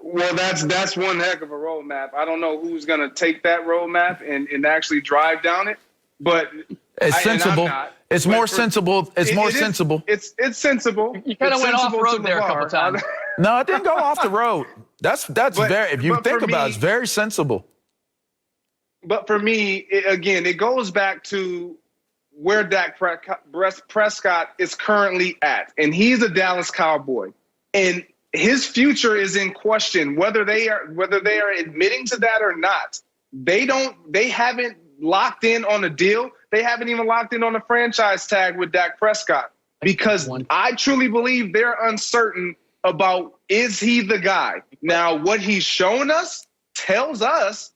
well, that's one heck of a roadmap. I don't know who's going to take that roadmap and actually drive down it, but it's sensible. It's more sensible. It's more sensible. It's sensible. You kind of went off road there a couple times. No, it didn't go off the road. That's very. If you think about it, it's very sensible. But for me, it goes back to where Dak Prescott is currently at, and he's a Dallas Cowboy, and his future is in question. Whether they are admitting to that or not, they haven't locked in on a deal. They haven't even locked in on a franchise tag with Dak Prescott, because I truly believe they're uncertain about, is he the guy? Now, what he's shown us tells us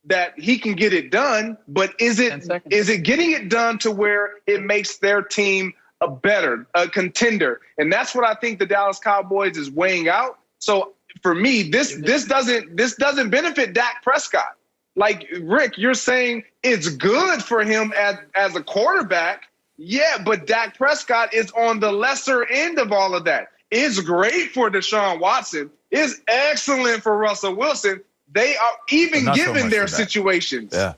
that he can get it done, but is it getting it done to where it makes their team a contender? And that's what I think the Dallas Cowboys is weighing out. So for me, this doesn't benefit Dak Prescott. Like, Rick, you're saying it's good for him as a quarterback. Yeah, but Dak Prescott is on the lesser end of all of that. It's great for Deshaun Watson. It's excellent for Russell Wilson. They are even given their situations. Yeah.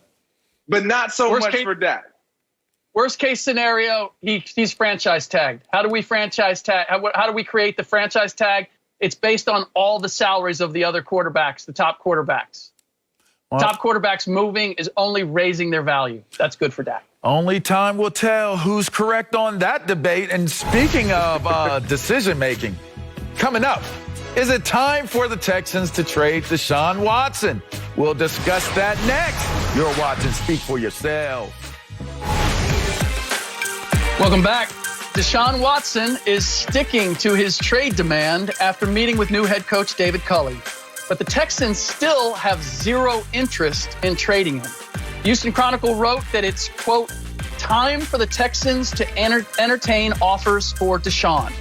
But not so much for Dak. Worst case scenario, he's franchise tagged. How do we franchise tag? How do we create the franchise tag? It's based on all the salaries of the other quarterbacks, the top quarterbacks. Well, top quarterbacks moving is only raising their value. That's good for Dak. Only time will tell who's correct on that debate. And speaking of decision-making, coming up, is it time for the Texans to trade Deshaun Watson? We'll discuss that next. You're watching Speak for Yourself. Welcome back. Deshaun Watson is sticking to his trade demand after meeting with new head coach David Culley. But the Texans still have zero interest in trading him. Houston Chronicle wrote that it's, quote, time for the Texans to entertain offers for Deshaun.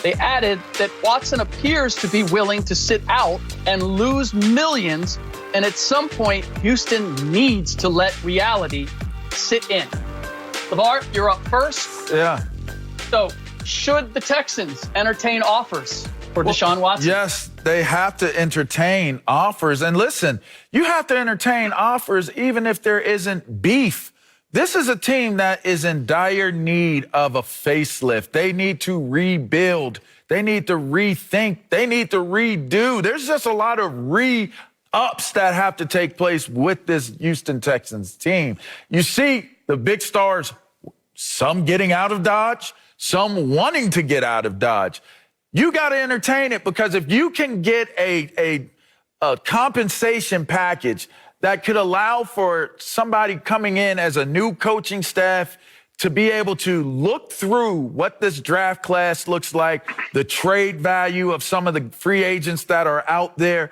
They added that Watson appears to be willing to sit out and lose millions, and at some point, Houston needs to let reality sit in. LeVar, you're up first. Yeah. So, should the Texans entertain offers for Deshaun Watson? Yes. They have to entertain offers. And listen, you have to entertain offers even if there isn't beef. This is a team that is in dire need of a facelift. They need to rebuild. They need to rethink. They need to redo. There's just a lot of re-ups that have to take place with this Houston Texans team. You see the big stars, some getting out of Dodge, some wanting to get out of Dodge. You got to entertain it, because if you can get a compensation package that could allow for somebody coming in as a new coaching staff to be able to look through what this draft class looks like, the trade value of some of the free agents that are out there,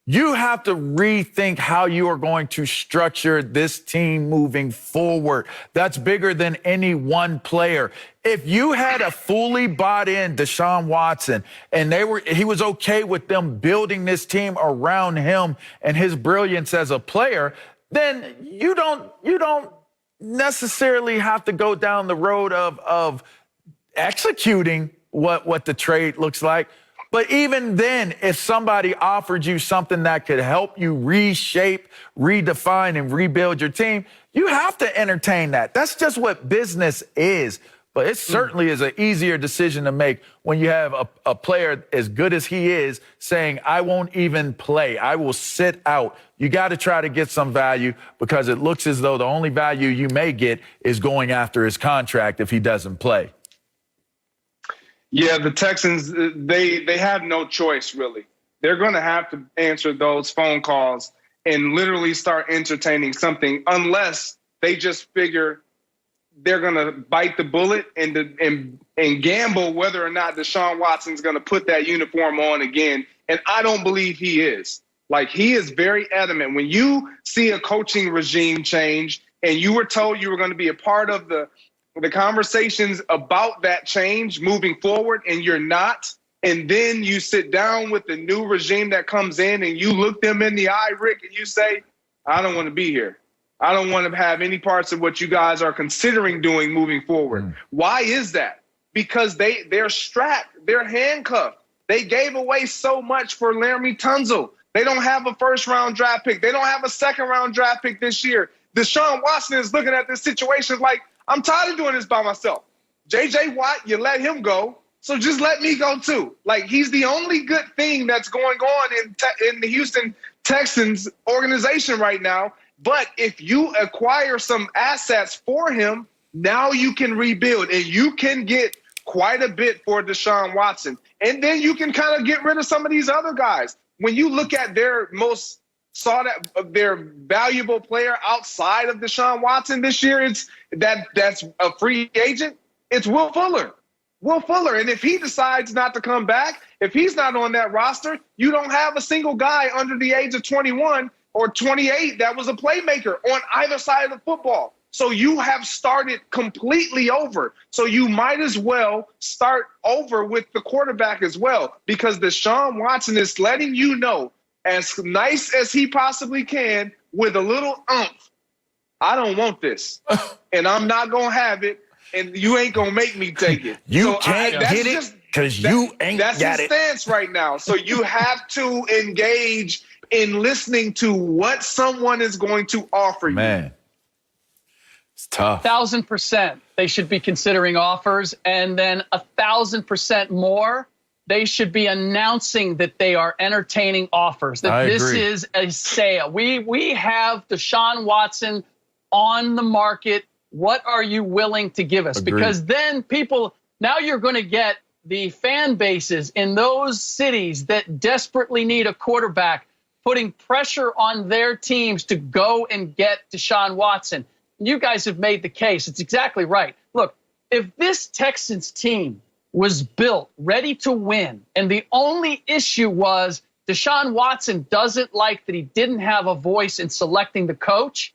you have to rethink how you are going to structure this team moving forward. That's bigger than any one player. If you had a fully bought in Deshaun Watson and he was okay with them building this team around him and his brilliance as a player, then you don't necessarily have to go down the road of executing what the trade looks like. But even then, if somebody offered you something that could help you reshape, redefine, and rebuild your team, you have to entertain that. That's just what business is. But it certainly is an easier decision to make when you have a player as good as he is saying, I won't even play. I will sit out. You got to try to get some value, because it looks as though the only value you may get is going after his contract if he doesn't play. Yeah, the Texans, they have no choice, really. They're going to have to answer those phone calls and literally start entertaining something, unless they just figure they're going to bite the bullet and gamble whether or not Deshaun Watson's going to put that uniform on again. And I don't believe he is. Like, he is very adamant. When you see a coaching regime change and you were told you were going to be a part of the conversations about that change moving forward, and you're not, and then you sit down with the new regime that comes in and you look them in the eye, Rick, and you say, I don't want to be here. I don't want to have any parts of what you guys are considering doing moving forward. Why is that? Because they're strapped. They're handcuffed. They gave away so much for Laramie Tunsil. They don't have a first-round draft pick. They don't have a second-round draft pick this year. Deshaun Watson is looking at this situation like, I'm tired of doing this by myself. J.J. Watt, you let him go, so just let me go too. Like, he's the only good thing that's going on in the Houston Texans organization right now. But if you acquire some assets for him, now you can rebuild, and you can get quite a bit for Deshaun Watson. And then you can kind of get rid of some of these other guys. When you look at their most their valuable player outside of Deshaun Watson this year, that's a free agent, it's Will Fuller. Will Fuller. And if he decides not to come back, if he's not on that roster, you don't have a single guy under the age of 21 or 28 that was a playmaker on either side of the football. So you have started completely over. So you might as well start over with the quarterback as well, because Deshaun Watson is letting you know, as nice as he possibly can, with a little oomph, I don't want this, and I'm not going to have it, and you ain't going to make me take it. You can't get it because you ain't got it. That's his stance right now. So you have to engage in listening to what someone is going to offer you. Man, it's tough. 1,000% they should be considering offers, and then 1,000% more they should be announcing that they are entertaining offers, that this is a sale. We have Deshaun Watson on the market. What are you willing to give us? Agreed. Because then now you're going to get the fan bases in those cities that desperately need a quarterback, putting pressure on their teams to go and get Deshaun Watson. You guys have made the case. It's exactly right. Look, if this Texans team was built ready to win, and the only issue was Deshaun Watson doesn't like that he didn't have a voice in selecting the coach,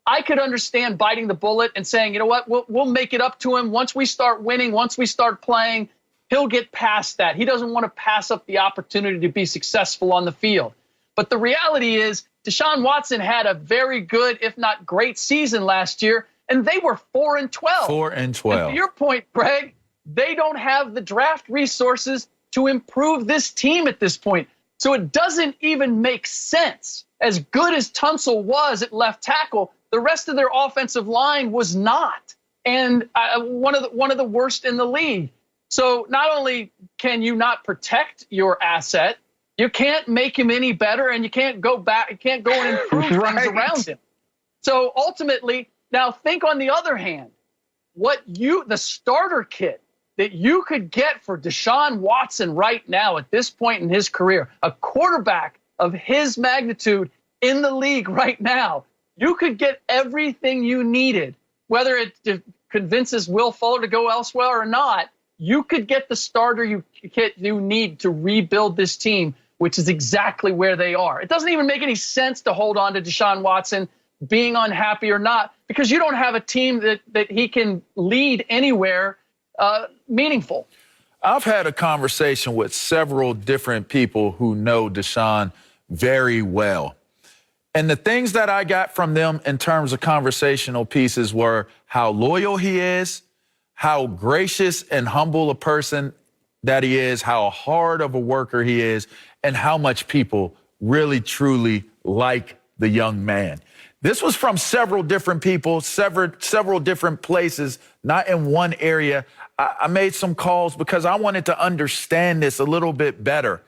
I could understand biting the bullet and saying, you know what, we'll make it up to him. Once we start winning, once we start playing, he'll get past that. He doesn't want to pass up the opportunity to be successful on the field. But the reality is Deshaun Watson had a very good, if not great, season last year, and they were 4-12. 4-12. And to your point, Greg, they don't have the draft resources to improve this team at this point. So it doesn't even make sense. As good as Tunsil was at left tackle, the rest of their offensive line was not. And one of the worst in the league. So not only can you not protect your asset, you can't make him any better, and you can't go back, you can't go and improve things around him. So ultimately, now think on the other hand, the starter kit that you could get for Deshaun Watson right now at this point in his career, a quarterback of his magnitude in the league right now, you could get everything you needed, whether it convinces Will Fuller to go elsewhere or not. You could get the starter you need to rebuild this team, which is exactly where they are. It doesn't even make any sense to hold on to Deshaun Watson, being unhappy or not, because you don't have a team that he can lead anywhere meaningful. I've had a conversation with several different people who know Deshaun very well. And the things that I got from them in terms of conversational pieces were how loyal he is, how gracious and humble a person that he is, how hard of a worker he is, and how much people really, truly like the young man. This was from several different people, several different places, not in one area. I made some calls because I wanted to understand this a little bit better.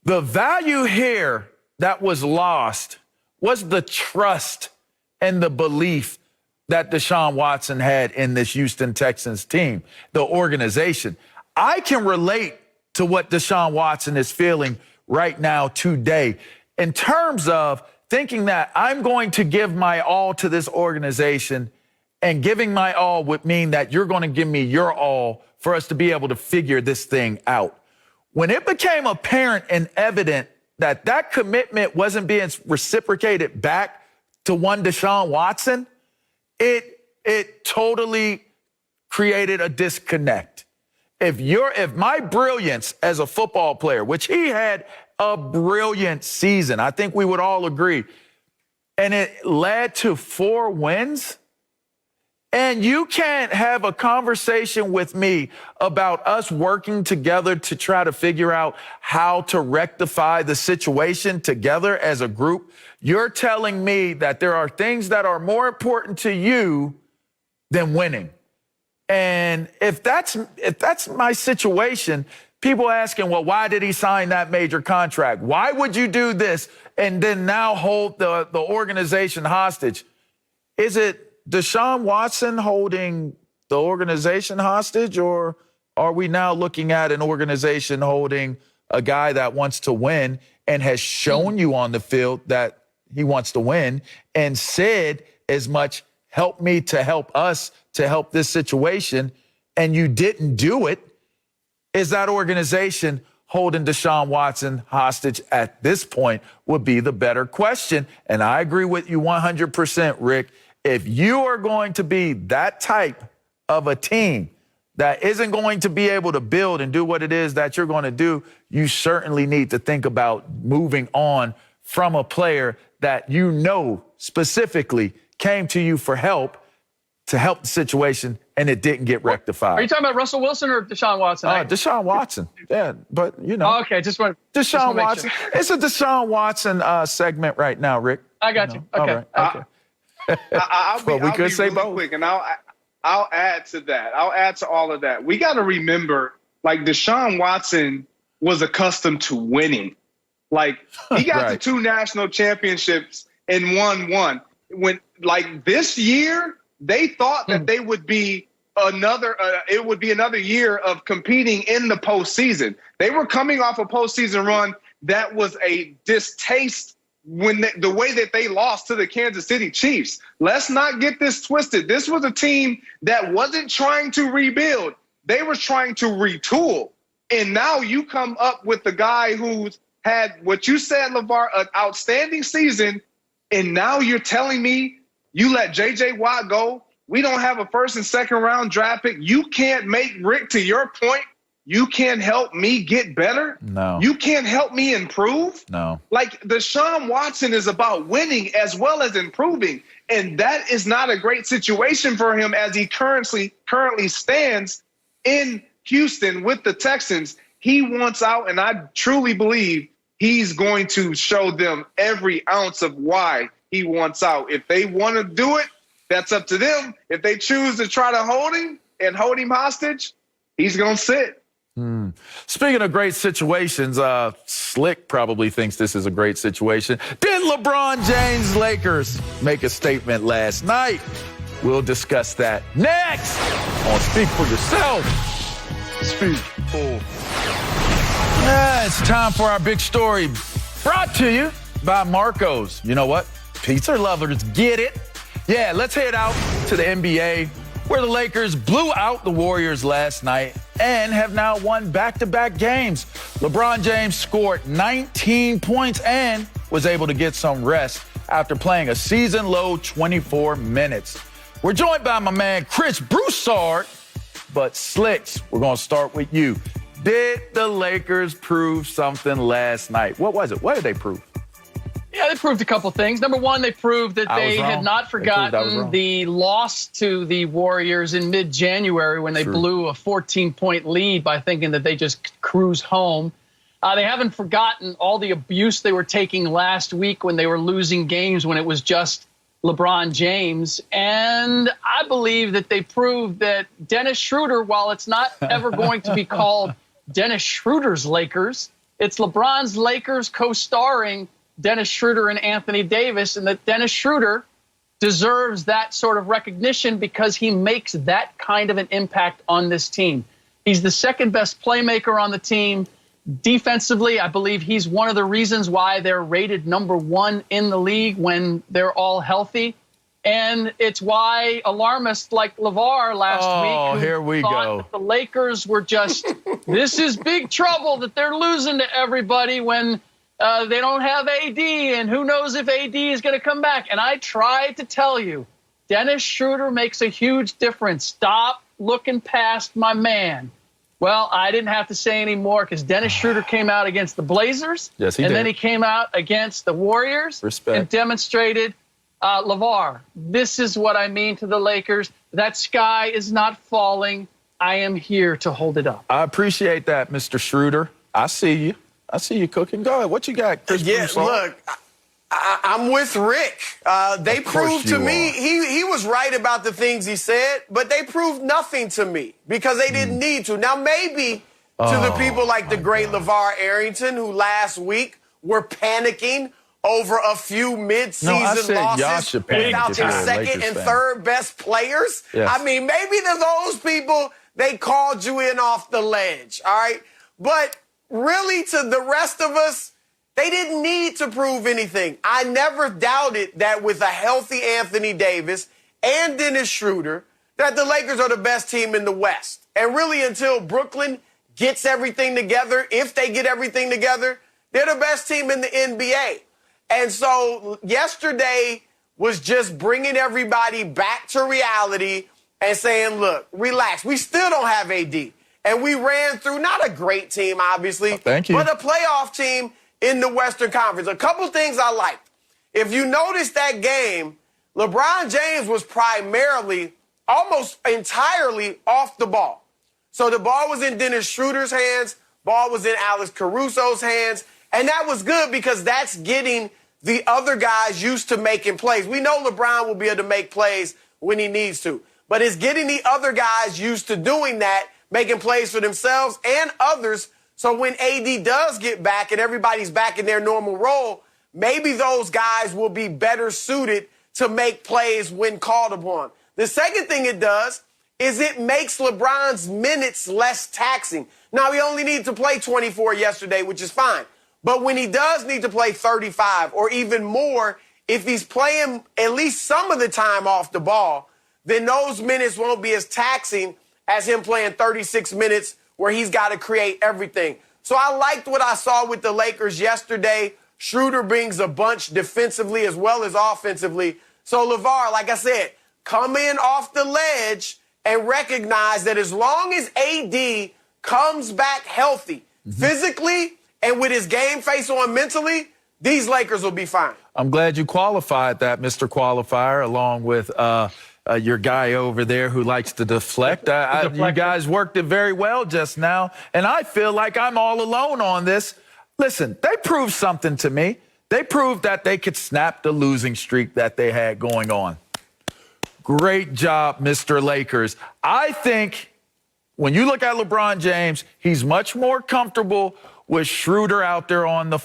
The value here that was lost was the trust and the belief that Deshaun Watson had in this Houston Texans team, the organization. I can relate to what Deshaun Watson is feeling right now today in terms of thinking that I'm going to give my all to this organization, and giving my all would mean that you're going to give me your all for us to be able to figure this thing out. When it became apparent and evident that that commitment wasn't being reciprocated back to one Deshaun Watson, it totally created a disconnect. If my brilliance as a football player, which he had a brilliant season, I think we would all agree, and it led to 4 wins, and you can't have a conversation with me about us working together to try to figure out how to rectify the situation together as a group. You're telling me that there are things that are more important to you than winning. And if that's my situation, people asking, well, why did he sign that major contract? Why would you do this and then now hold the organization hostage? Is it Deshaun Watson holding the organization hostage, or are we now looking at an organization holding a guy that wants to win and has shown you on the field that he wants to win and said as much, help me to help us to help this situation, and you didn't do it? Is that organization holding Deshaun Watson hostage at this point would be the better question. And I agree with you 100%, Rick. If you are going to be that type of a team that isn't going to be able to build and do what it is that you're going to do, you certainly need to think about moving on from a player that you know specifically came to you for help to help the situation, and it didn't get rectified. Are you talking about Russell Wilson or Deshaun Watson? Deshaun Watson. Yeah, but you know. Oh, okay, just want Deshaun Watson. Sure. It's a Deshaun Watson segment right now, Rick. I got you. Okay. All right. Okay. I'll be really quick, and I'll add to that. I'll add to all of that. We got to remember, like, Deshaun Watson was accustomed to winning. Like, he got to 2 national championships and won 1. When, like, this year, they thought that they would be it would be another year of competing in the postseason. They were coming off a postseason run that was a distaste when the way that they lost to the Kansas City Chiefs. Let's not get this twisted. This was a team that wasn't trying to rebuild. They were trying to retool. And now you come up with the guy who's had, what you said, LeVar, an outstanding season, and now you're telling me you let J.J. Watt go. We don't have a 1st and 2nd round draft pick. You can't make, Rick, to your point, you can't help me get better? No. You can't help me improve? No. Like, Deshaun Watson is about winning as well as improving, and that is not a great situation for him as he currently stands in Houston with the Texans. He wants out, and I truly believe he's going to show them every ounce of why he wants out. If they want to do it, that's up to them. If they choose to try to hold him and hold him hostage, he's going to sit. Speaking of great situations, Slick probably thinks this is a great situation. Did LeBron James' Lakers make a statement last night? We'll discuss that next on Speak for Yourself. Speak for. It's time for our big story, brought to you by Marco's. You know what? Pizza lovers get it. Yeah, let's head out to the NBA, where the Lakers blew out the Warriors last night and have now won back-to-back games. LeBron James scored 19 points and was able to get some rest after playing a season-low 24 minutes. We're joined by my man, Chris Broussard. But Slicks, we're going to start with you. Did the Lakers prove something last night? What was it? What did they prove? Yeah, they proved a couple things. Number one, they proved that they had not forgotten the loss to the Warriors in mid-January when they blew a 14-point lead by thinking that they just cruise home. They haven't forgotten all the abuse they were taking last week when they were losing games when it was just LeBron James. And I believe that they proved that Dennis Schroeder, while it's not ever going to be called Dennis Schroeder's Lakers, it's LeBron's Lakers co-starring Dennis Schroeder and Anthony Davis, and that Dennis Schroeder deserves that sort of recognition because he makes that kind of an impact on this team. He's the second best playmaker on the team. Defensively, I believe he's one of the reasons why they're rated number one in the league when they're all healthy. And it's why alarmists like LeVar last week thought that the Lakers were just, this is big trouble that they're losing to everybody when they don't have AD, and who knows if AD is going to come back. And I tried to tell you, Dennis Schroeder makes a huge difference. Stop looking past my man. Well, I didn't have to say any more because Dennis Schroeder came out against the Blazers. Yes, he did. And then he came out against the Warriors and demonstrated, LeVar, this is what I mean to the Lakers. That sky is not falling. I am here to hold it up. I appreciate that, Mr. Schroeder. I see you. I see you cooking. Go ahead. What you got, Chris? Yeah, look, I'm with Rick. They proved to me he was right about the things he said, but they proved nothing to me because they didn't need to. Now, maybe to the people like the great LeVar Arrington, who last week were panicking over a few mid-season losses without their second and third best players. Yes. I mean, maybe to those people, they called you in off the ledge, all right? But really, to the rest of us, they didn't need to prove anything. I never doubted that with a healthy Anthony Davis and Dennis Schroeder, that the Lakers are the best team in the West. And really, until Brooklyn gets everything together, if they get everything together, they're the best team in the NBA. And so yesterday was just bringing everybody back to reality and saying, look, relax. We still don't have AD. And we ran through not a great team, obviously, but a playoff team in the Western Conference. A couple things I liked. If you notice that game, LeBron James was primarily, almost entirely off the ball. So the ball was in Dennis Schroeder's hands, ball was in Alex Caruso's hands, and that was good because that's getting the other guys used to making plays. We know LeBron will be able to make plays when he needs to, but it's getting the other guys used to doing that, making plays for themselves and others. So when AD does get back and everybody's back in their normal role, maybe those guys will be better suited to make plays when called upon. The second thing it does is it makes LeBron's minutes less taxing. Now, he only needed to play 24 yesterday, which is fine. But when he does need to play 35 or even more, if he's playing at least some of the time off the ball, then those minutes won't be as taxing as him playing 36 minutes where he's got to create everything. So I liked what I saw with the Lakers yesterday. Schroeder brings a bunch defensively as well as offensively. So LeVar, like I said, come in off the ledge and recognize that as long as AD comes back healthy, physically and with his game face on mentally, these Lakers will be fine. I'm glad you qualified that, Mr. Qualifier, along with your guy over there who likes to deflect. You guys worked it very well just now, and I feel like I'm all alone on this. listen, they proved something to me. They proved that they could snap the losing streak that they had going on. Great job, Mr. Lakers. I think when you look at LeBron James, he's much more comfortable with Schroeder out there on the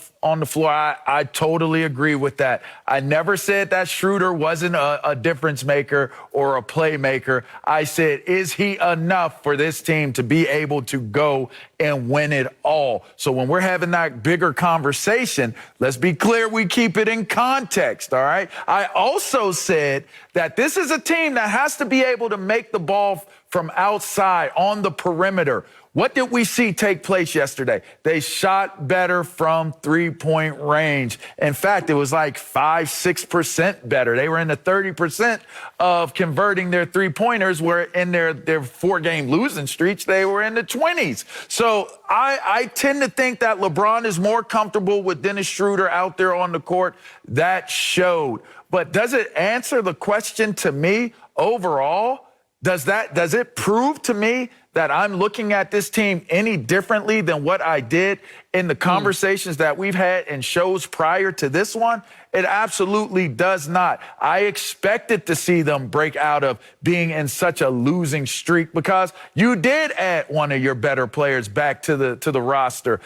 floor. I totally agree with that. I never said that Schroeder wasn't a difference maker or a playmaker. I said, is he enough for this team to be able to go and win it all? So when we're having that bigger conversation, let's be clear, we keep it in context, all right? I also said that this is a team that has to be able to make the ball from outside on the perimeter. What did we see take place yesterday? They shot better from three-point range. In fact, it was like 5-6% better. They were in the 30% of converting their three-pointers, where in their four-game losing streaks, they were in the 20s. So I tend to think that LeBron is more comfortable with Dennis Schroeder out there on the court. That showed. But does it answer the question to me overall? Does it prove to me that I'm looking at this team any differently than what I did in the conversations that we've had in shows prior to this one? It absolutely does not. I expected to see them break out of being in such a losing streak because you did add one of your better players back to the roster.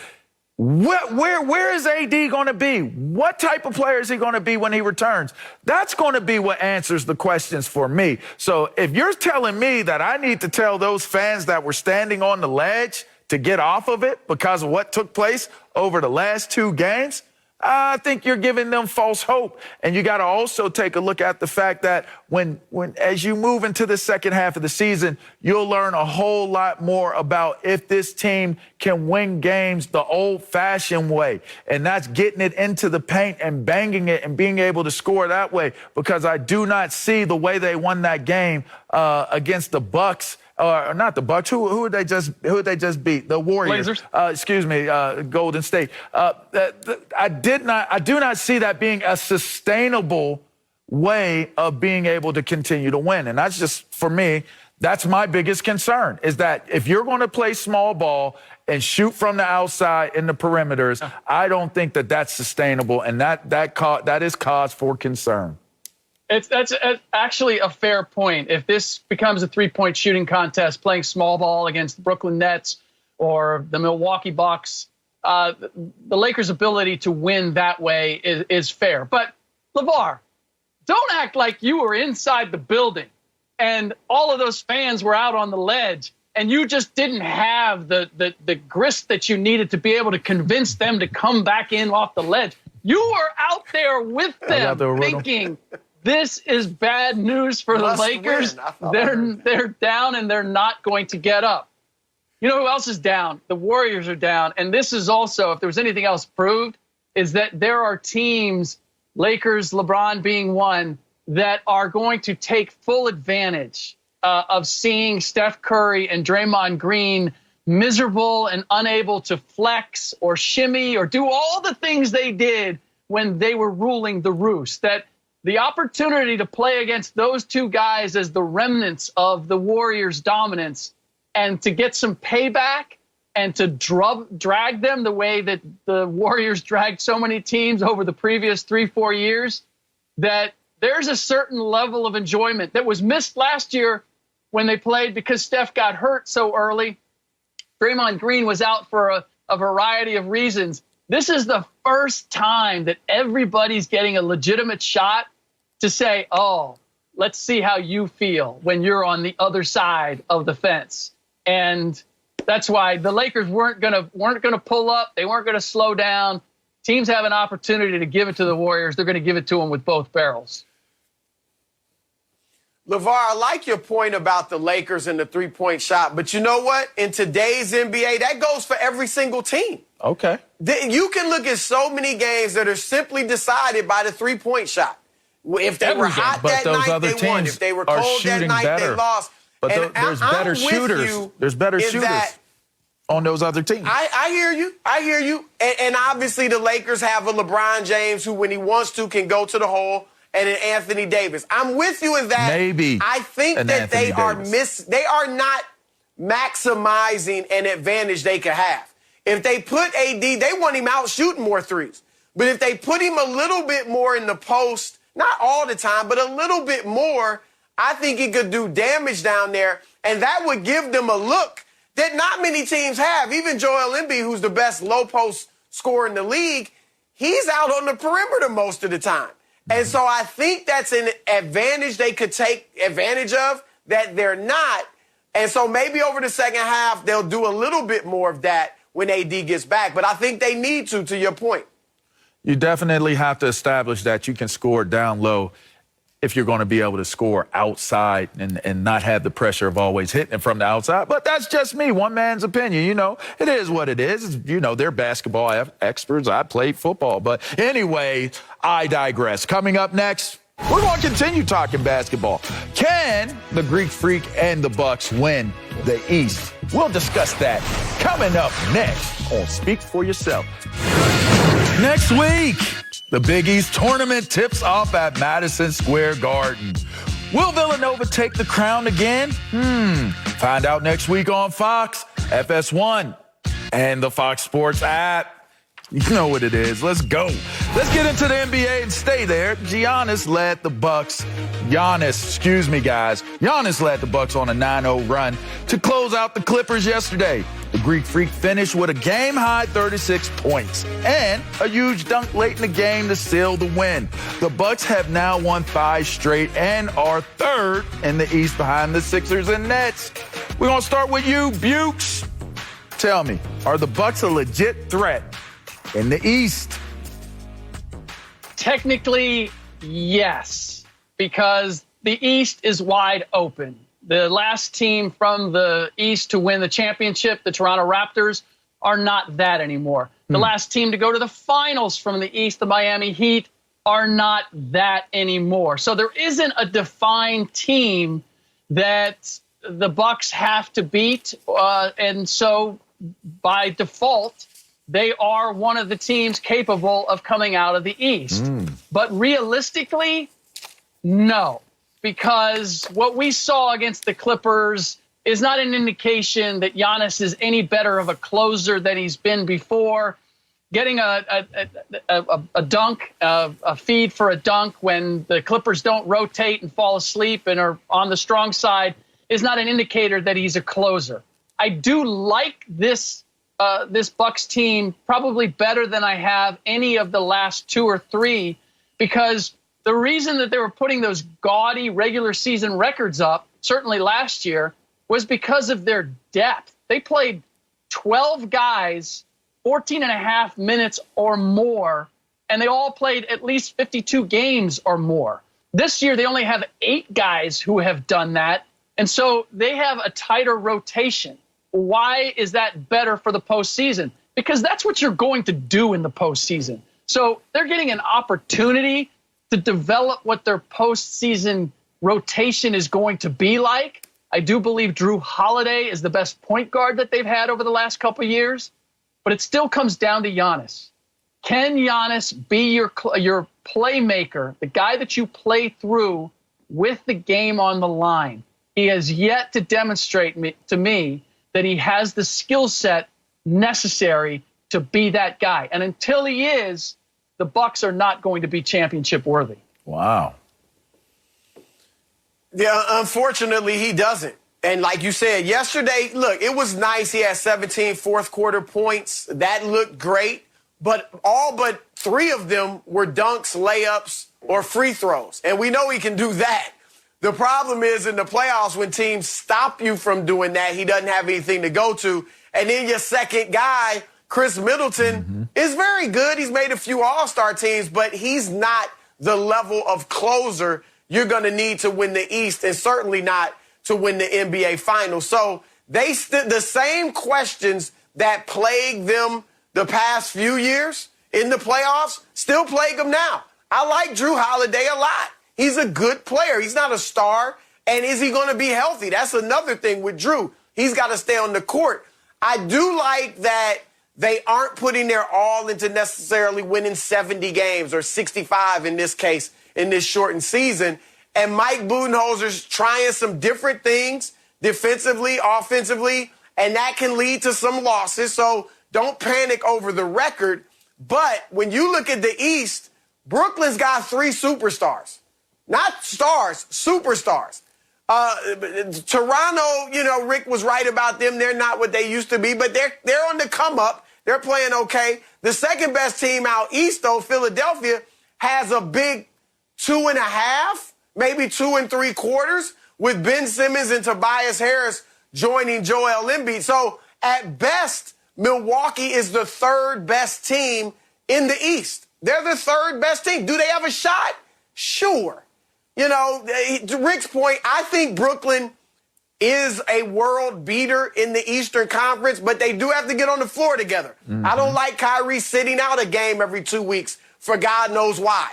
Where is AD going to be? What type of player is he going to be when he returns? That's going to be what answers the questions for me. So if you're telling me that I need to tell those fans that were standing on the ledge to get off of it because of what took place over the last two games, I think you're giving them false hope. And you got to also take a look at the fact that when as you move into the second half of the season, you'll learn a whole lot more about if this team can win games the old-fashioned way. And that's getting it into the paint and banging it and being able to score that way, because I do not see the way they won that game against the Bucks. Or not the Bucks. Who did they just beat? The Warriors. Golden State. I do not see that being a sustainable way of being able to continue to win. And that's just, for me, that's my biggest concern, is that if you're going to play small ball and shoot from the outside in the perimeters, I don't think that that's sustainable, and that is cause for concern. That's actually a fair point. If this becomes a three-point shooting contest, playing small ball against the Brooklyn Nets or the Milwaukee Bucks, the Lakers' ability to win that way is fair. But, LeVar, don't act like you were inside the building and all of those fans were out on the ledge and you just didn't have the grist that you needed to be able to convince them to come back in off the ledge. You were out there with them thinking, this is bad news for the Lakers. They're down and they're not going to get up. You know who else is down? The Warriors are down. And this is also, if there was anything else proved, is that there are teams, Lakers, LeBron being one, that are going to take full advantage of seeing Steph Curry and Draymond Green miserable and unable to flex or shimmy or do all the things they did when they were ruling the roost. That the opportunity to play against those two guys as the remnants of the Warriors' dominance and to get some payback and to drag them the way that the Warriors dragged so many teams over the previous 3-4 years, that there's a certain level of enjoyment that was missed last year when they played because Steph got hurt so early. Draymond Green was out for a variety of reasons. This is the first time that everybody's getting a legitimate shot to say, oh, let's see how you feel when you're on the other side of the fence. And that's why the Lakers weren't gonna pull up. They weren't gonna slow down. Teams have an opportunity to give it to the Warriors. They're gonna give it to them with both barrels. LeVar, I like your point about the Lakers and the three-point shot, but you know what? In today's NBA, that goes for every single team. Okay. You can look at so many games that are simply decided by the three-point shot. If they were hot that night, they won. If they were cold that night, they lost. But there's better shooters. There's better shooters on those other teams. I hear you. And obviously the Lakers have a LeBron James who, when he wants to, can go to the hole, and an Anthony Davis. I'm with you in that. Maybe I think that they are not maximizing an advantage they could have. If they put AD, they want him out shooting more threes. But if they put him a little bit more in the post, not all the time, but a little bit more, I think he could do damage down there. And that would give them a look that not many teams have. Even Joel Embiid, who's the best low post scorer in the league, he's out on the perimeter most of the time. And so I think that's an advantage they could take advantage of that they're not. And so maybe over the second half, they'll do a little bit more of that when AD gets back. But I think they need to your point. You definitely have to establish that you can score down low if you're going to be able to score outside and not have the pressure of always hitting it from the outside. But that's just me, one man's opinion. You know, it is what it is. You know, they're basketball experts. I played football. But anyway, I digress. Coming up next, we're going to continue talking basketball. Can the Greek Freak and the Bucks win the East? We'll discuss that coming up next on Speak For Yourself. Next week, the Big East tournament tips off at Madison Square Garden. Will Villanova take the crown again? Find out next week on Fox, FS1, and the Fox Sports app. You know what it is. Let's go. Let's get into the NBA and stay there. Giannis led the Bucks. Giannis led the Bucks on a 9-0 run to close out the Clippers yesterday. The Greek Freak finished with a game-high 36 points and a huge dunk late in the game to seal the win. The Bucks have now won 5 straight and are third in the East behind the Sixers and Nets. We're going to start with you, Bukes. Tell me, are the Bucks a legit threat in the East? Technically, yes, because the East is wide open. The last team from the East to win the championship, the Toronto Raptors, are not that anymore. The last team to go to the finals from the East, the Miami Heat, are not that anymore. So there isn't a defined team that the Bucks have to beat, and so by default, they are one of the teams capable of coming out of the East. But realistically, no, because what we saw against the Clippers is not an indication that Giannis is any better of a closer than he's been before. Getting a dunk, a feed for a dunk when the Clippers don't rotate and fall asleep and are on the strong side is not an indicator that he's a closer. I do like this Bucks team probably better than I have any of the last 2 or 3, because the reason that they were putting those gaudy regular season records up, certainly last year, was because of their depth. They played 12 guys 14 and a half minutes or more, and they all played at least 52 games or more. This year, they only have 8 guys who have done that, and so they have a tighter rotation. Why is that better for the postseason? Because that's what you're going to do in the postseason. So they're getting an opportunity to develop what their postseason rotation is going to be like. I do believe Drew Holiday is the best point guard that they've had over the last couple of years, but it still comes down to Giannis. Can Giannis be your playmaker, the guy that you play through with the game on the line? He has yet to demonstrate to me that he has the skill set necessary to be that guy. And until he is, the Bucks are not going to be championship worthy. Wow. Yeah, unfortunately, he doesn't. And like you said, yesterday, look, it was nice. He had 17 fourth quarter points. That looked great. But all but 3 of them were dunks, layups, or free throws. And we know he can do that. The problem is in the playoffs, when teams stop you from doing that, he doesn't have anything to go to. And then your second guy, Chris Middleton, is very good. He's made a few all-star teams, but he's not the level of closer you're going to need to win the East, and certainly not to win the NBA Finals. So the same questions that plagued them the past few years in the playoffs still plague them now. I like Drew Holiday a lot. He's a good player. He's not a star. And is he going to be healthy? That's another thing with Drew. He's got to stay on the court. I do like that they aren't putting their all into necessarily winning 70 games or 65 in this case in this shortened season. And Mike Budenholzer's trying some different things defensively, offensively, and that can lead to some losses. So don't panic over the record. But when you look at the East, Brooklyn's got 3 superstars. Not stars, superstars. Toronto, Rick was right about them. They're not what they used to be, but they're on the come up. They're playing okay. The second best team out East, though, Philadelphia, has a big 2.5, maybe 2 3/4, with Ben Simmons and Tobias Harris joining Joel Embiid. So at best, Milwaukee is the 3rd best team in the East. They're the 3rd best team. Do they have a shot? Sure. To Rick's point, I think Brooklyn is a world beater in the Eastern Conference, but they do have to get on the floor together. Mm-hmm. I don't like Kyrie sitting out a game every 2 weeks for God knows why.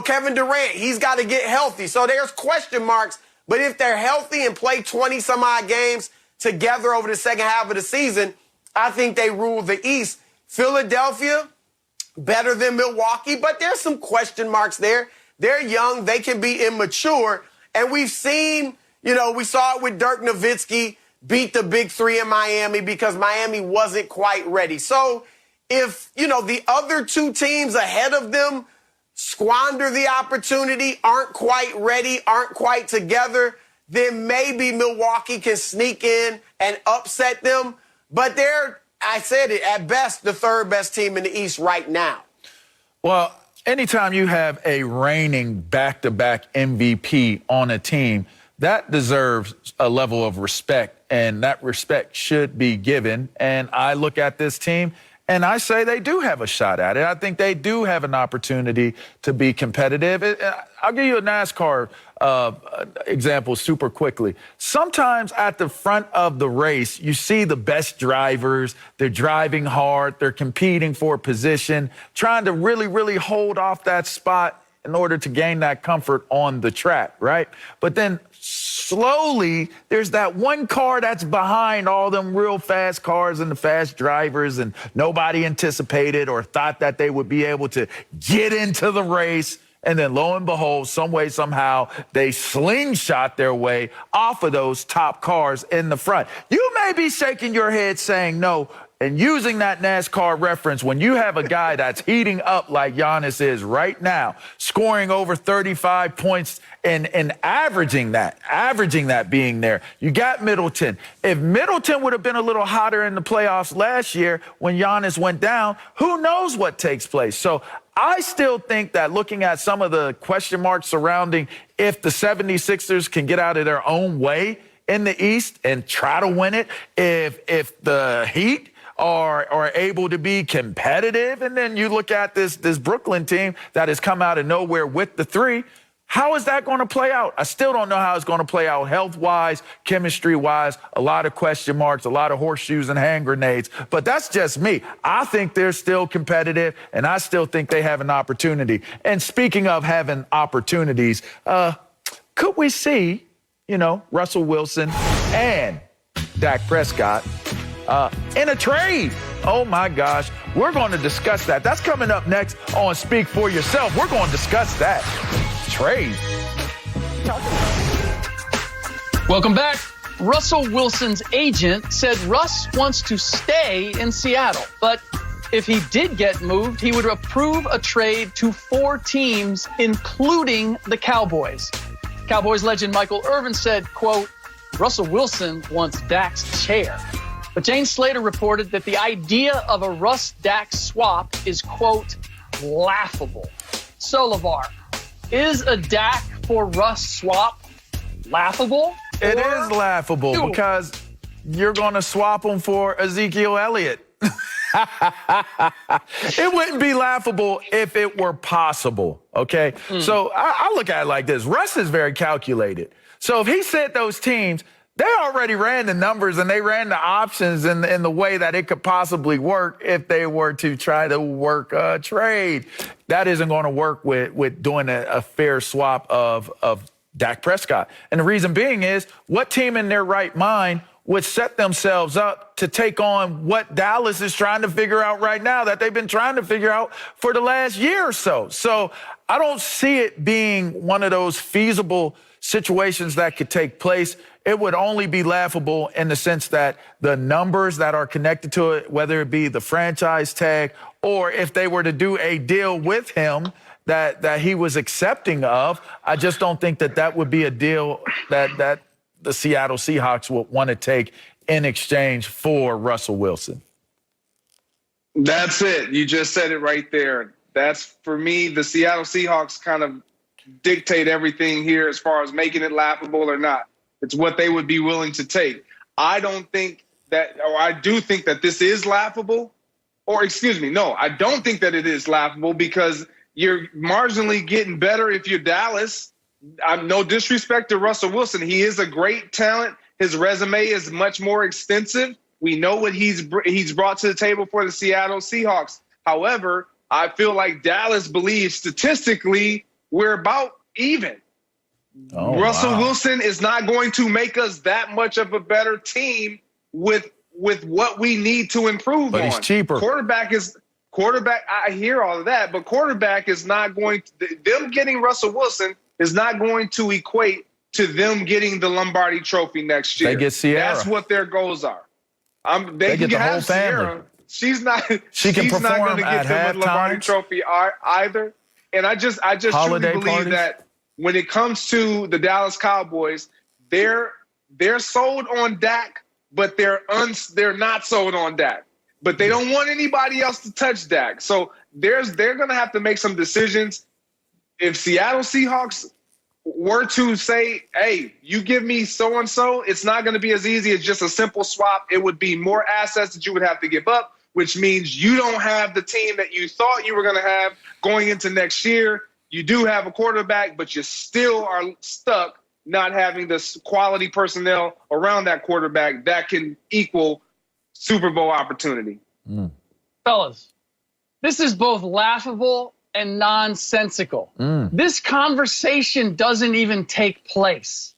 Kevin Durant, he's got to get healthy. So there's question marks. But if they're healthy and play 20-some-odd games together over the second half of the season, I think they rule the East. Philadelphia, better than Milwaukee, but there's some question marks there. They're young. They can be immature. And we've seen, we saw it with Dirk Nowitzki beat the big 3 in Miami because Miami wasn't quite ready. So if, the other 2 teams ahead of them squander the opportunity, aren't quite ready, aren't quite together, then maybe Milwaukee can sneak in and upset them. But they're, I said it, at best, the 3rd best team in the East right now. Well, anytime you have a reigning back-to-back MVP on a team, that deserves a level of respect, and that respect should be given. And I look at this team, and I say they do have a shot at it. I think they do have an opportunity to be competitive. I'll give you a NASCAR example super quickly. Sometimes at the front of the race, you see the best drivers. They're driving hard. They're competing for a position, trying to really, really hold off that spot in order to gain that comfort on the track, right? But then slowly, there's that one car that's behind all them real fast cars and the fast drivers, and nobody anticipated or thought that they would be able to get into the race. And then lo and behold, some way, somehow, they slingshot their way off of those top cars in the front. You may be shaking your head saying no, and using that NASCAR reference, when you have a guy that's heating up like Giannis is right now, scoring over 35 points and averaging that being there. You got Middleton. If Middleton would have been a little hotter in the playoffs last year when Giannis went down, who knows what takes place? So I still think that looking at some of the question marks surrounding if the 76ers can get out of their own way in the East and try to win it, if the Heat are able to be competitive, and then you look at this Brooklyn team that has come out of nowhere with the 3, how is that going to play out? I still don't know how it's going to play out health-wise, chemistry-wise, a lot of question marks, a lot of horseshoes and hand grenades, but that's just me. I think they're still competitive, and I still think they have an opportunity. And speaking of having opportunities, could we see, Russell Wilson and Dak Prescott in a trade? Oh, my gosh. We're going to discuss that. That's coming up next on Speak For Yourself. We're going to discuss that. Trade. Welcome back. Russell Wilson's agent said Russ wants to stay in Seattle, but if he did get moved, he would approve a trade to 4 teams, including the Cowboys. Cowboys legend Michael Irvin said, quote, Russell Wilson wants Dak's chair. But Jane Slater reported that the idea of a Russ-Dak swap is, quote, laughable. So, LeVar, is a Dak for Russ swap laughable? It is laughable because you're going to swap him for Ezekiel Elliott. It wouldn't be laughable if it were possible, okay? So I look at it like this. Russ is very calculated. So if he said those teams, they already ran the numbers and they ran the options in the way that it could possibly work if they were to try to work a trade. That isn't going to work with doing a fair swap of Dak Prescott. And the reason being is, what team in their right mind would set themselves up to take on what Dallas is trying to figure out right now, that they've been trying to figure out for the last year or so. So I don't see it being one of those feasible situations that could take place. It would only be laughable in the sense that the numbers that are connected to it, whether it be the franchise tag or if they were to do a deal with him that he was accepting of, I just don't think that would be a deal that the Seattle Seahawks would want to take in exchange for Russell Wilson. That's it. You just said it right there. That's, for me, the Seattle Seahawks kind of dictate everything here as far as making it laughable or not. It's what they would be willing to take. I don't think that, or I do think that this is laughable, or excuse me, no, I don't think that it is laughable because you're marginally getting better if you're Dallas. I'm no disrespect to Russell Wilson. He is a great talent. His resume is much more extensive. We know what he's brought to the table for the Seattle Seahawks. However, I feel like Dallas believes statistically we're about even. Russell Wilson is not going to make us that much of a better team with what we need to improve on. But he's cheaper. Quarterback, I hear all of that, but quarterback is not going to, them getting Russell Wilson is not going to equate to them getting the Lombardi Trophy next year. They get Sierra. That's what their goals are. They get the whole family. Sierra. She's not going to get them a Lombardi Trophy either. And I just truly believe that when it comes to the Dallas Cowboys, they're sold on Dak, but they're not sold on Dak. But they don't want anybody else to touch Dak. So they're going to have to make some decisions. If Seattle Seahawks were to say, hey, you give me so-and-so, it's not going to be as easy as just a simple swap. It would be more assets that you would have to give up, which means you don't have the team that you thought you were going to have going into next year. You do have a quarterback, but you still are stuck not having the quality personnel around that quarterback that can equal Super Bowl opportunity. Fellas, this is both laughable and nonsensical. This conversation doesn't even take place.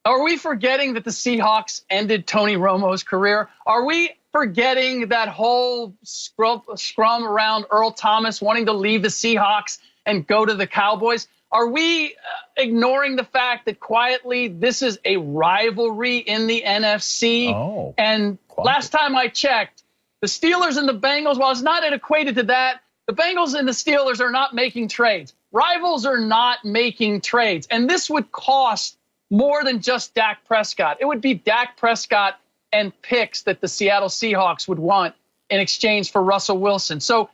Are we forgetting that the Seahawks ended Tony Romo's career? Are we forgetting that whole scrum around Earl Thomas wanting to leave the Seahawks and go to the Cowboys? Are we ignoring the fact that quietly this is a rivalry in the NFC? Last time I checked, the Steelers and the Bengals, while it's not equated to that, the Bengals and the Steelers are not making trades. Rivals are not making trades. And this would cost more than just Dak Prescott. It would be Dak Prescott and picks that the Seattle Seahawks would want in exchange for Russell Wilson. So,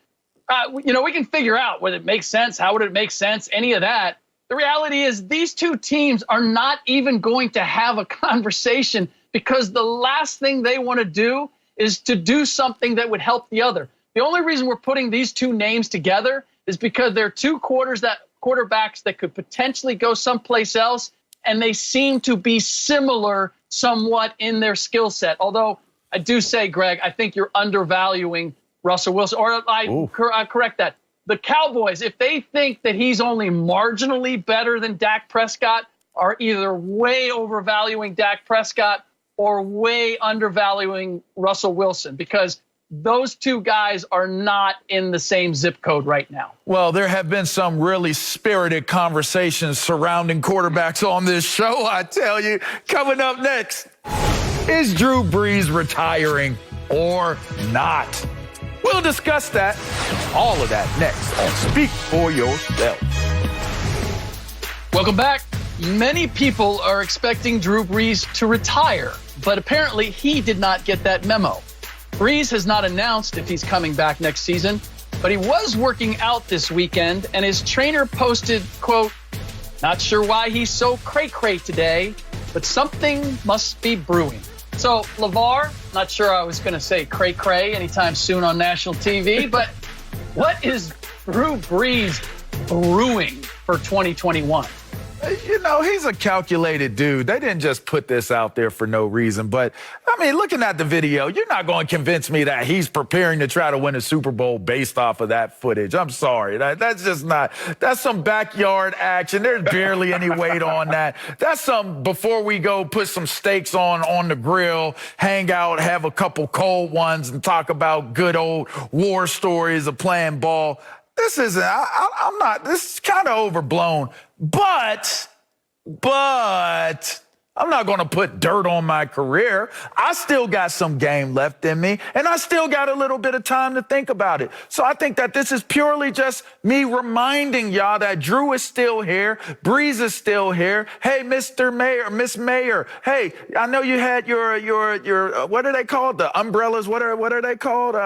we can figure out whether it makes sense, how would it make sense, any of that. The reality is these two teams are not even going to have a conversation because the last thing they want to do is to do something that would help the other. The only reason we're putting these two names together is because they're two quarterbacks that could potentially go someplace else, and they seem to be similar somewhat in their skill set. Although I do say, Greg, I think you're undervaluing Russell Wilson. Or I correct that. The Cowboys, if they think that he's only marginally better than Dak Prescott, are either way overvaluing Dak Prescott or way undervaluing Russell Wilson, because those two guys are not in the same zip code right now. Well, there have been some really spirited conversations surrounding quarterbacks on this show, I tell you. Coming up next, is Drew Brees retiring or not? We'll discuss that, all of that next on Speak for Yourself. Welcome back. Many people are expecting Drew Brees to retire, but apparently he did not get that memo. Brees has not announced if he's coming back next season, but he was working out this weekend, and his trainer posted, quote, "Not sure why he's so cray-cray today, but something must be brewing." So, LeVar, not sure I was going to say cray-cray anytime soon on national TV, but what is Drew Brees brewing for 2021? He's a calculated dude. They didn't just put this out there for no reason. But, looking at the video, you're not going to convince me that he's preparing to try to win a Super Bowl based off of that footage. I'm sorry. That's just not. That's some backyard action. There's barely any weight on that. That's some before we go put some steaks on the grill, hang out, have a couple cold ones, and talk about good old war stories of playing ball. this isn't, I'm not, this is kind of overblown, but I'm not going to put dirt on my career. I still got some game left in me, and I still got a little bit of time to think about it. So I think that this is purely just me reminding y'all that Drew is still here, Brees is still here. Hey, Mr. Mayor, Miss Mayor. Hey, I know you had your what are they called? The umbrellas. What are they called?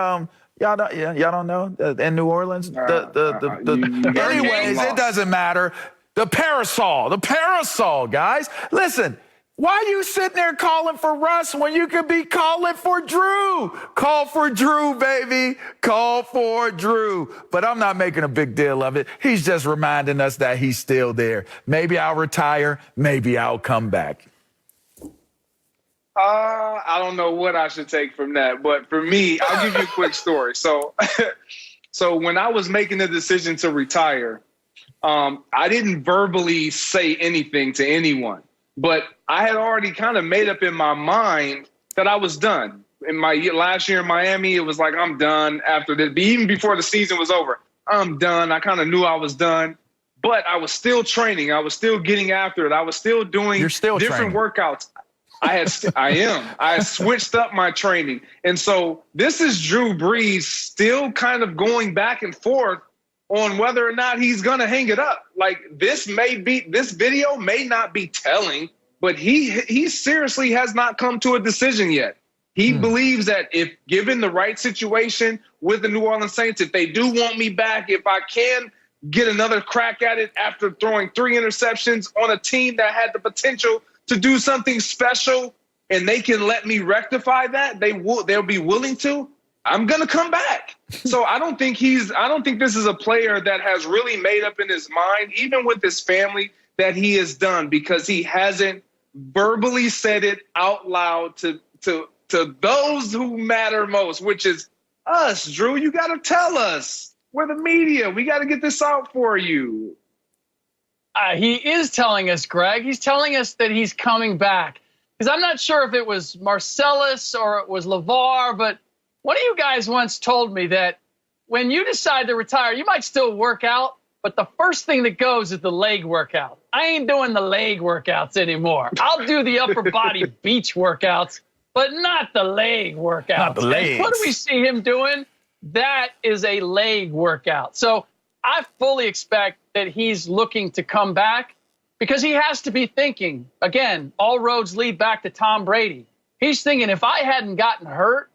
Y'all don't know in New Orleans. Anyways, it doesn't matter. The parasol, guys. Listen. Why you sitting there calling for Russ when you could be calling for Drew? Call for Drew, baby. Call for Drew. But I'm not making a big deal of it. He's just reminding us that he's still there. Maybe I'll retire. Maybe I'll come back. I don't know what I should take from that. But for me, I'll give you a quick story. So when I was making the decision to retire, I didn't verbally say anything to anyone. But I had already kind of made up in my mind that I was done. In my last year in Miami, it was like, I'm done after this. Even before the season was over, I'm done. I kind of knew I was done. But I was still training. I was still getting after it. I was still doing different workouts. I had switched up my training. And so this is Drew Brees still kind of going back and forth on whether or not he's going to hang it up. Like this video may not be telling, but he seriously has not come to a decision yet. He believes that if given the right situation with the New Orleans Saints, if they do want me back, if I can get another crack at it after throwing 3 interceptions on a team that had the potential to do something special and they can let me rectify that, they'll be willing to. I'm going to come back. So I don't think this is a player that has really made up in his mind, even with his family, that he is done because he hasn't verbally said it out loud to those who matter most, which is us, Drew. You got to tell us. We're the media. We got to get this out for you. He is telling us, Greg. He's telling us that he's coming back. Because I'm not sure if it was Marcellus or it was LeVar, but one of you guys once told me that when you decide to retire, you might still work out, but the first thing that goes is the leg workout. I ain't doing the leg workouts anymore. I'll do the upper body beach workouts, but not the leg workouts. Not the legs. And what do we see him doing? That is a leg workout. So I fully expect that he's looking to come back because he has to be thinking, again, all roads lead back to Tom Brady. He's thinking, if I hadn't gotten hurt,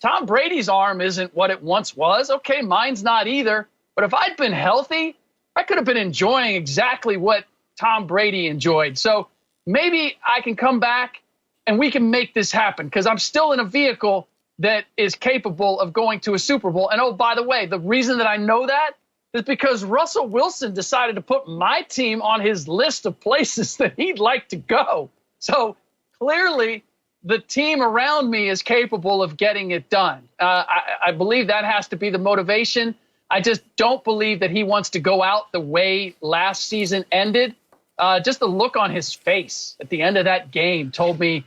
Tom Brady's arm isn't what it once was. Okay, mine's not either. But if I'd been healthy, I could have been enjoying exactly what Tom Brady enjoyed. So maybe I can come back and we can make this happen because I'm still in a vehicle that is capable of going to a Super Bowl. And oh, by the way, the reason that I know that is because Russell Wilson decided to put my team on his list of places that he'd like to go. So clearly, the team around me is capable of getting it done. I believe that has to be the motivation. I just don't believe that he wants to go out the way last season ended. Just the look on his face at the end of that game told me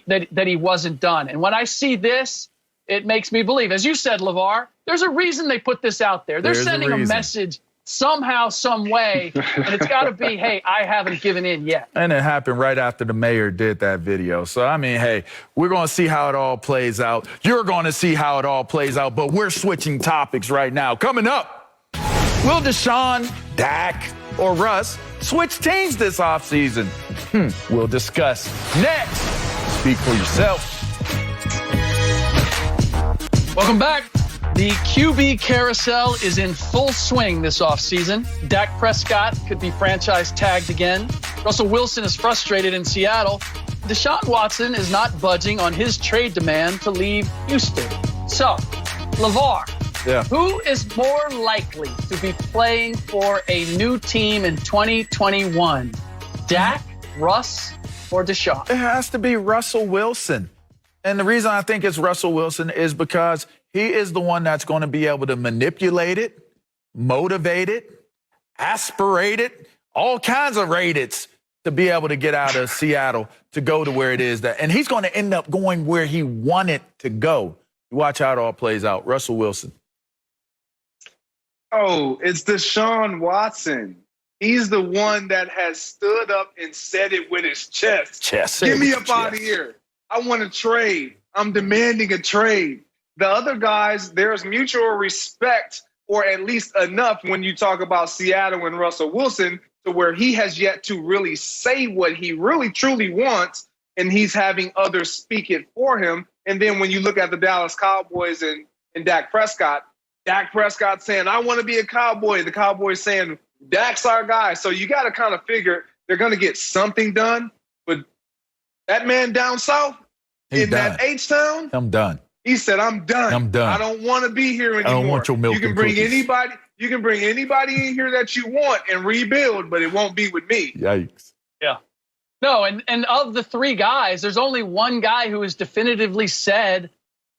that he wasn't done. And when I see this, it makes me believe, as you said, LeVar, there's a reason they put this out there. They're sending a message somehow, some way, and it's got to be, hey, I haven't given in yet. And it happened right after the mayor did that video. So, I mean, hey, we're going to see how it all plays out. You're going to see how it all plays out, but we're switching topics right now. Coming up, will Deshaun, Dak, or Russ switch teams this offseason? We'll discuss next. Speak for yourself. Welcome back. The QB carousel is in full swing this offseason. Dak Prescott could be franchise tagged again. Russell Wilson is frustrated in Seattle. Deshaun Watson is not budging on his trade demand to leave Houston. So, LeVar, who is more likely to be playing for a new team in 2021? Dak, Russ, or Deshaun? It has to be Russell Wilson. And the reason I think it's Russell Wilson is because he is the one that's going to be able to manipulate it, motivate it, aspirate it, all kinds of rateds to be able to get out of Seattle to go to where it is. And he's going to end up going where he wanted to go. Watch how it all plays out. Russell Wilson. Oh, it's Deshaun Watson. He's the one that has stood up and said it with his chest. Get me up out of here. I want to trade. I'm demanding a trade. The other guys, there's mutual respect, or at least enough when you talk about Seattle and Russell Wilson, to where he has yet to really say what he really truly wants, and he's having others speak it for him. And then when you look at the Dallas Cowboys and Dak Prescott saying, I want to be a Cowboy. The Cowboys saying, Dak's our guy. So you got to kind of figure they're going to get something done. But that man down south that H-Town, I'm done. He said, I'm done. I'm done. I don't want to be here anymore. I don't want your milk You can and bring cookies. anybody. You can bring anybody in here that you want and rebuild, but it won't be with me. Yikes. Yeah. No, and of the three guys, there's only one guy who has definitively said,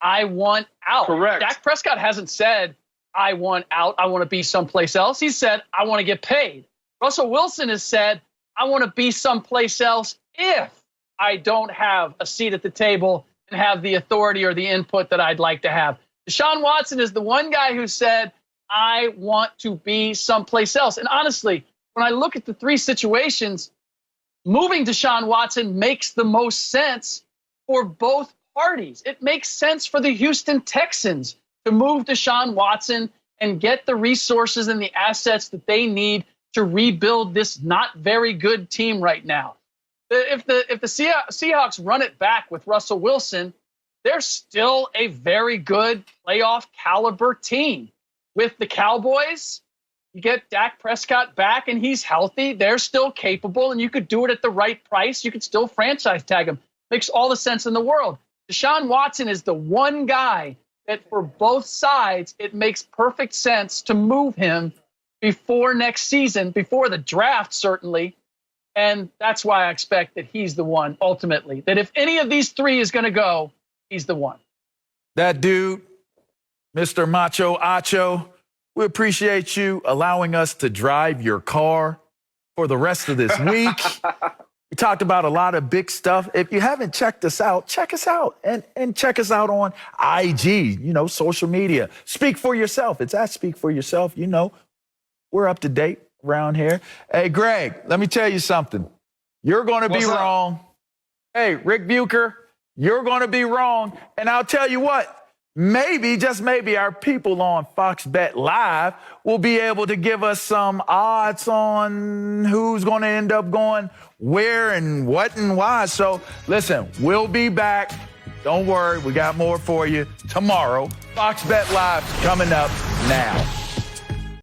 I want out. Correct. Dak Prescott hasn't said, I want out. I want to be someplace else. He said, I want to get paid. Russell Wilson has said, I want to be someplace else if I don't have a seat at the table and have the authority or the input that I'd like to have. Deshaun Watson is the one guy who said, I want to be someplace else. And honestly, when I look at the three situations, moving Deshaun Watson makes the most sense for both parties. It makes sense for the Houston Texans to move Deshaun Watson and get the resources and the assets that they need to rebuild this not very good team right now. If the Seahawks run it back with Russell Wilson, they're still a very good playoff caliber team. With the Cowboys, you get Dak Prescott back and he's healthy. They're still capable, and you could do it at the right price. You could still franchise tag him. Makes all the sense in the world. Deshaun Watson is the one guy that for both sides, it makes perfect sense to move him before next season, before the draft, certainly. And that's why I expect that he's the one, ultimately, that if any of these three is going to go, he's the one. That dude, Mr. Macho Acho, we appreciate you allowing us to drive your car for the rest of this week. We talked about a lot of big stuff. If you haven't checked us out, check us out and check us out on IG, social media. Speak for yourself. It's at Speak for Yourself. We're up to date around here. Hey, Greg, let me tell you something. You're going to be wrong. Hey, Rick Bucher, you're going to be wrong. And I'll tell you what. Maybe, just maybe, our people on Fox Bet Live will be able to give us some odds on who's going to end up going where and what and why. So, listen, we'll be back. Don't worry, we got more for you tomorrow. Fox Bet Live coming up now.